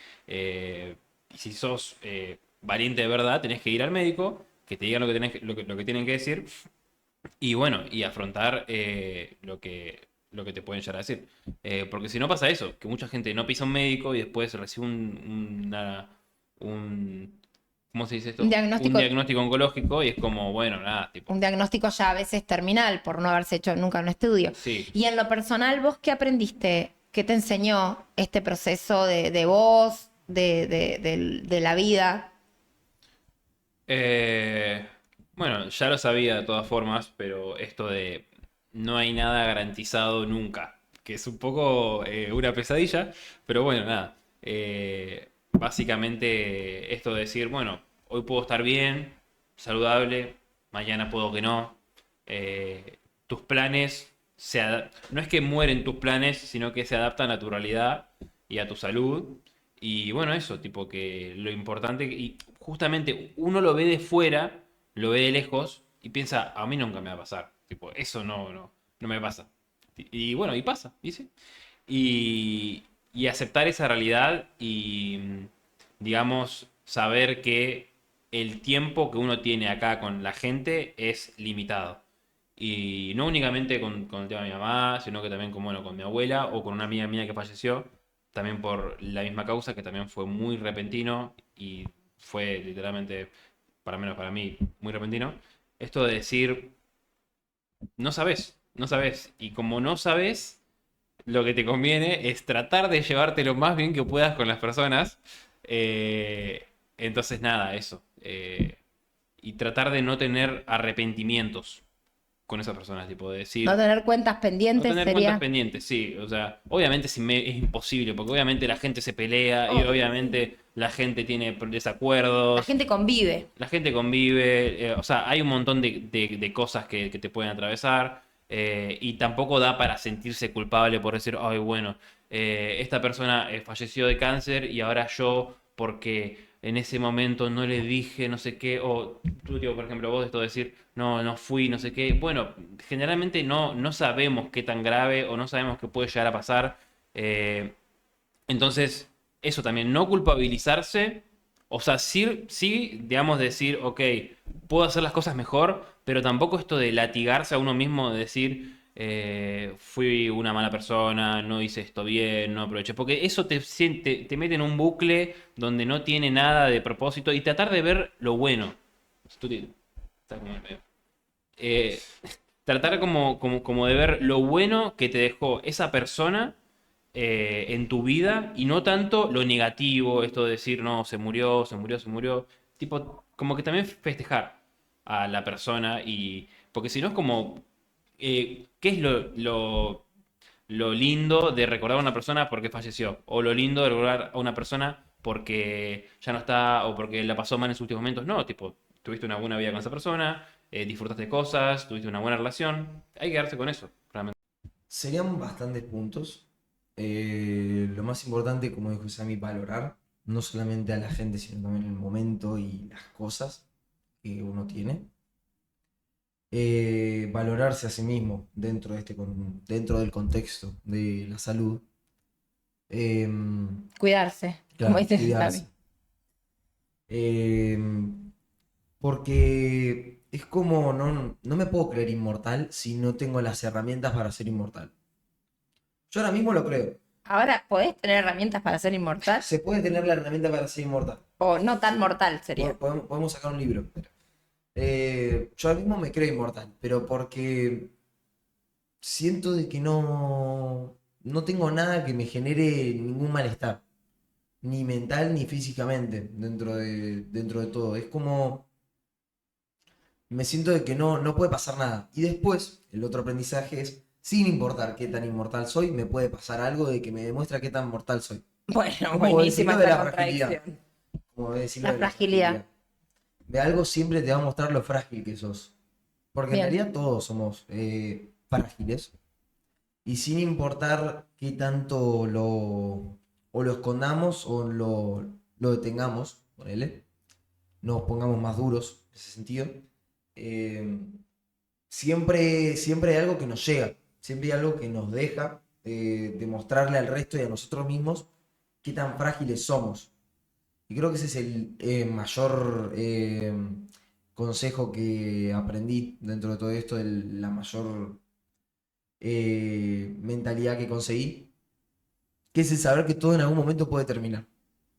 [SPEAKER 4] sos valiente de verdad, tenés que ir al médico, que te digan lo que, lo que tienen que decir, y bueno, y afrontar lo que te pueden llegar a decir. Porque si no pasa eso, que mucha gente no pisa un médico y después recibe un ¿cómo se dice
[SPEAKER 3] Un
[SPEAKER 4] esto? Un
[SPEAKER 3] diagnóstico,
[SPEAKER 4] diagnóstico oncológico y es como, bueno, nada, tipo,
[SPEAKER 3] un diagnóstico ya a veces terminal por no haberse hecho nunca un estudio.
[SPEAKER 4] sí.
[SPEAKER 3] Y en lo personal, ¿vos qué aprendiste? ¿Qué te enseñó este proceso de vos, de la vida?
[SPEAKER 4] Eh, bueno, ya lo sabía de todas formas, pero esto de no hay nada garantizado nunca, que es un poco una pesadilla, pero bueno, nada. Básicamente esto de decir, bueno, hoy puedo estar bien, saludable, mañana puedo que no. Tus planes no es que mueren tus planes, sino que se adaptan a tu realidad y a tu salud. Y bueno, eso, tipo que lo importante, y justamente uno lo ve de fuera, lo ve de lejos y piensa, a mí nunca me va a pasar. Tipo, eso no me pasa. Y bueno, y pasa, ¿dice? Y aceptar esa realidad y, digamos, saber que el tiempo que uno tiene acá con la gente es limitado. Y no únicamente con el tema de mi mamá, sino que también con, bueno, con mi abuela o con una amiga mía que falleció, también por la misma causa, que también fue muy repentino y fue literalmente, para menos para mí, muy repentino. Esto de decir, no sabes, no sabes. Y como no sabes, lo que te conviene es tratar de llevarte lo más bien que puedas con las personas. Entonces, nada, eso. Y tratar de no tener arrepentimientos con esas personas, tipo de
[SPEAKER 3] No
[SPEAKER 4] decir,
[SPEAKER 3] tener cuentas
[SPEAKER 4] no
[SPEAKER 3] pendientes
[SPEAKER 4] tener cuentas
[SPEAKER 3] sería...
[SPEAKER 4] pendientes, sí. O sea, obviamente es imposible, porque obviamente la gente se pelea y
[SPEAKER 3] Obvio.
[SPEAKER 4] obviamente la gente tiene
[SPEAKER 3] La
[SPEAKER 4] desacuerdos,
[SPEAKER 3] gente convive.
[SPEAKER 4] la gente convive, o sea, hay un montón de cosas que te pueden atravesar, y tampoco da para sentirse culpable por decir, ay, bueno, esta persona falleció de cáncer y ahora yo, porque en ese momento no le dije no sé qué, o tú, digo, por ejemplo, vos esto de decir, no, no fui, no sé qué. Bueno, generalmente no sabemos qué tan grave o no sabemos qué puede llegar a pasar. eh, entonces, eso también, no culpabilizarse, o sea, sí, digamos, decir, ok, puedo hacer las cosas mejor, pero tampoco esto de latigarse a uno mismo, de decir, fui una mala persona, no hice esto bien, no aproveché, porque eso te mete en un bucle donde no tiene nada de propósito y tratar de ver lo bueno. Está como medio- eh, tratar como de ver lo bueno que te dejó esa persona en tu vida y no tanto lo negativo, esto de decir, no, se murió, se murió, se murió. Tipo, como que también festejar a la persona y... Porque si no es como... ¿qué es lo lindo de recordar a una persona porque falleció? O lo lindo de recordar a una persona porque ya no está o porque la pasó mal en sus últimos momentos. No, tipo, tuviste una buena vida con esa persona, disfrutaste de cosas, tuviste una buena relación. Hay que quedarse con eso, realmente.
[SPEAKER 1] Serían bastantes puntos. Lo más importante, como dijo Sammy, valorar no solamente a la gente, sino también el momento y las cosas que uno tiene. Valorarse a sí mismo dentro de dentro del contexto de la salud.
[SPEAKER 3] Cuidarse, como
[SPEAKER 1] Claro,
[SPEAKER 3] dice Sammy.
[SPEAKER 1] cuidarse. Porque es como, no me puedo creer inmortal si no tengo las herramientas para ser inmortal. Yo ahora mismo lo creo.
[SPEAKER 3] Ahora, ¿podés tener herramientas para ser inmortal?
[SPEAKER 1] Se puede tener la herramienta para ser inmortal.
[SPEAKER 3] O no tan mortal sería.
[SPEAKER 1] Podemos sacar un libro. Yo ahora mismo me creo inmortal, pero porque siento de que no tengo nada que me genere ningún malestar, ni mental ni físicamente, dentro de todo. Es como, me siento de que no puede pasar nada. Y después, el otro aprendizaje es, sin importar qué tan inmortal soy, me puede pasar algo de que me demuestra qué tan mortal soy.
[SPEAKER 3] Bueno,
[SPEAKER 1] Como
[SPEAKER 3] buenísima
[SPEAKER 1] decirlo de
[SPEAKER 3] esta
[SPEAKER 1] la fragilidad.
[SPEAKER 3] contradicción.
[SPEAKER 1] Como decirlo
[SPEAKER 3] La
[SPEAKER 1] de la
[SPEAKER 3] fragilidad.
[SPEAKER 1] fragilidad. De algo siempre te va a mostrar lo frágil que sos. Porque en
[SPEAKER 3] Bien.
[SPEAKER 1] realidad todos somos frágiles. Y sin importar qué tanto o lo escondamos o lo detengamos, ponele, nos pongamos más duros en ese sentido, eh, siempre hay algo que nos llega, siempre hay algo que nos deja demostrarle al resto y a nosotros mismos qué tan frágiles somos. Y creo que ese es el mayor consejo que aprendí dentro de todo esto, la mayor mentalidad que conseguí, que es el saber que todo en algún momento puede terminar.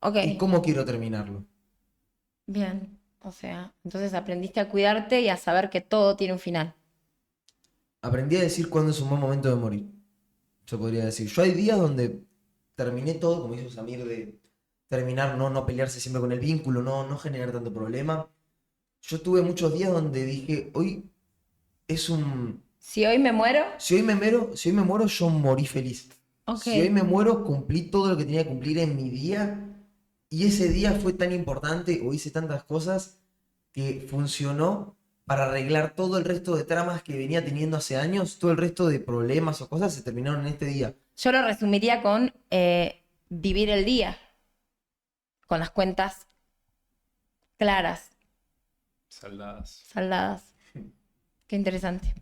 [SPEAKER 3] Ok,
[SPEAKER 1] ¿Y cómo quiero terminarlo?
[SPEAKER 3] bien. O sea, entonces aprendiste a cuidarte y a saber que todo tiene un final.
[SPEAKER 1] Aprendí a decir cuándo es un buen momento de morir, se podría decir. Yo hay días donde terminé todo, como dijo Samir, de terminar, no pelearse siempre con el vínculo, no generar tanto problema. Yo tuve muchos días donde dije, hoy es un...
[SPEAKER 3] Si hoy me muero,
[SPEAKER 1] Si hoy me muero, yo morí feliz.
[SPEAKER 3] ok.
[SPEAKER 1] Si hoy me muero, cumplí todo lo que tenía que cumplir en mi día. Y ese día fue tan importante o hice tantas cosas que funcionó para arreglar todo el resto de tramas que venía teniendo hace años. Todo el resto de problemas o cosas se terminaron en este día.
[SPEAKER 3] Yo lo resumiría con vivir el día, con las cuentas claras,
[SPEAKER 4] Saldadas.
[SPEAKER 3] saldadas. Qué interesante.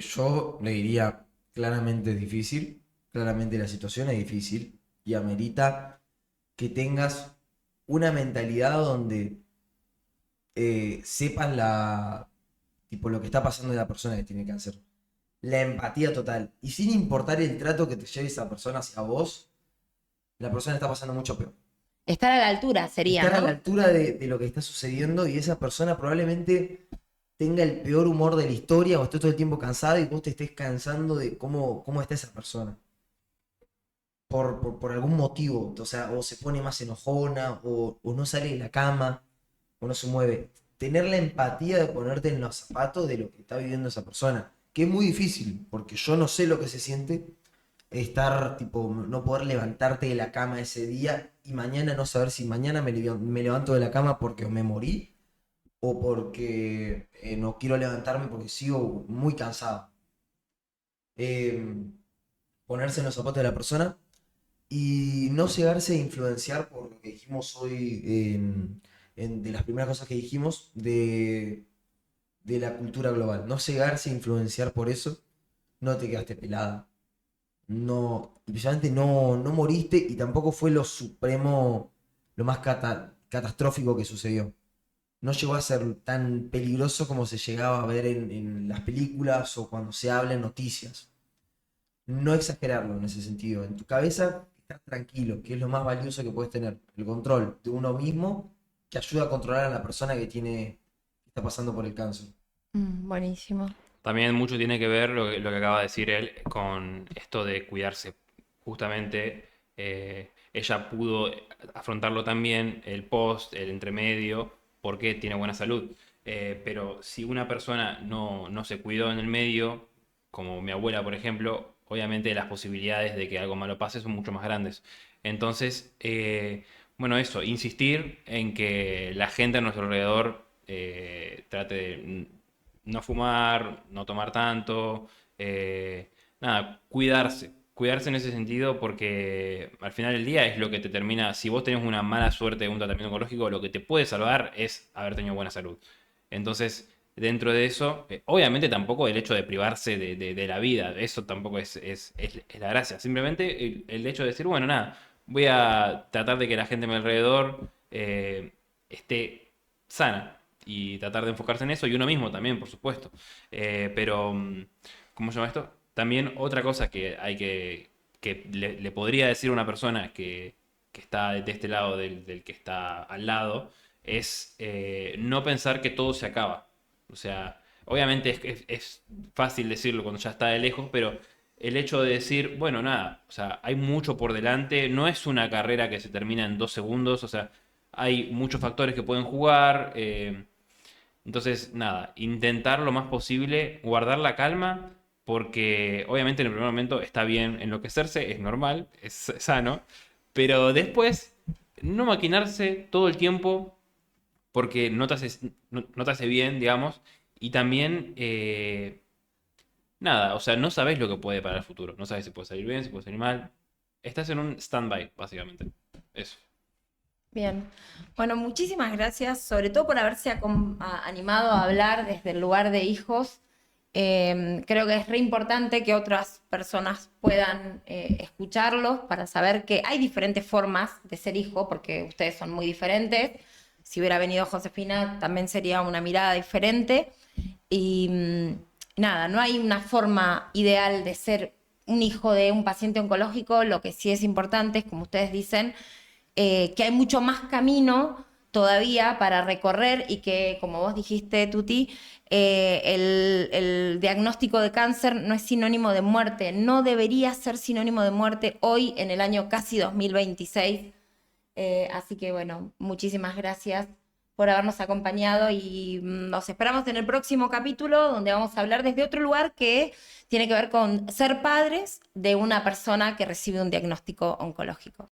[SPEAKER 1] Yo le diría, claramente es difícil, claramente la situación es difícil y amerita que tengas una mentalidad donde sepas tipo, lo que está pasando de la persona que tiene cáncer. La empatía total. Y sin importar el trato que te lleve esa persona hacia vos, la persona está pasando mucho peor.
[SPEAKER 3] Estar a la altura sería,
[SPEAKER 1] Estar a
[SPEAKER 3] ¿no?
[SPEAKER 1] la altura de lo que está sucediendo y esa persona probablemente tenga el peor humor de la historia o esté todo el tiempo cansada y vos te estés cansando de cómo está esa persona. Por algún motivo, o sea, o se pone más enojona, o no sale de la cama, o no se mueve. Tener la empatía de ponerte en los zapatos de lo que está viviendo esa persona, que es muy difícil, porque yo no sé lo que se siente estar, tipo, no poder levantarte de la cama ese día y mañana no saber si mañana me levanto de la cama porque me morí o porque no quiero levantarme porque sigo muy cansado. Eh, Ponerse en los zapatos de la persona y no llegarse a influenciar por lo que dijimos hoy de las primeras cosas que dijimos de la cultura global. No llegarse a influenciar por eso, no te quedaste pelada. No, y precisamente no moriste y tampoco fue lo supremo, lo más catastrófico que sucedió. No llegó a ser tan peligroso como se llegaba a ver en las películas o cuando se habla en noticias. No exagerarlo en ese sentido. En tu cabeza estás tranquilo, que es lo más valioso que puedes tener. El control de uno mismo que ayuda a controlar a la persona que está pasando por el cáncer.
[SPEAKER 3] Buenísimo.
[SPEAKER 4] También mucho tiene que ver lo que acaba de decir él con esto de cuidarse. Justamente ella pudo afrontarlo también, el post, el entremedio, porque tiene buena salud. Pero si una persona no se cuidó en el medio, como mi abuela, por ejemplo, obviamente las posibilidades de que algo malo pase son mucho más grandes. Entonces, bueno, eso, insistir en que la gente a nuestro alrededor trate de no fumar, no tomar tanto, nada, cuidarse. cuidarse en ese sentido porque al final del día es lo que te termina, si vos tenés una mala suerte de un tratamiento oncológico, lo que te puede salvar es haber tenido buena salud. Entonces, dentro de eso, obviamente tampoco el hecho de privarse de la vida, eso tampoco es la gracia. Simplemente el hecho de decir, bueno, nada, voy a tratar de que la gente a mi alrededor esté sana y tratar de enfocarse en eso y uno mismo también, por supuesto. Pero, ¿cómo se llama esto? También otra cosa que hay que le podría decir a una persona que está de este lado del que está al lado es no pensar que todo se acaba. O sea, obviamente es fácil decirlo cuando ya está de lejos, pero el hecho de decir, bueno, nada, o sea, hay mucho por delante, no es una carrera que se termina en 2 segundos, o sea, hay muchos factores que pueden jugar. Entonces, nada, intentar lo más posible, guardar la calma, porque obviamente en el primer momento está bien enloquecerse, es normal, es sano, pero después no maquinarse todo el tiempo porque no te hace bien, digamos, y también, nada, o sea, no sabes lo que puede para el futuro, no sabes si puede salir bien, si puede salir mal, estás en un stand-by, básicamente, eso.
[SPEAKER 3] Bien. Bueno, muchísimas gracias, sobre todo por haberse animado a hablar desde el lugar de hijos. Creo que es re importante que otras personas puedan escucharlos para saber que hay diferentes formas de ser hijo, porque ustedes son muy diferentes. Si hubiera venido Josefina, también sería una mirada diferente. Y nada, no hay una forma ideal de ser un hijo de un paciente oncológico. Lo que sí es importante es, como ustedes dicen, que hay mucho más camino todavía para recorrer y que, como vos dijiste, Tuti, el diagnóstico de cáncer no es sinónimo de muerte, no debería ser sinónimo de muerte hoy en el año casi 2026. Así que bueno, muchísimas gracias por habernos acompañado y nos esperamos en el próximo capítulo donde vamos a hablar desde otro lugar que tiene que ver con ser padres de una persona que recibe un diagnóstico oncológico.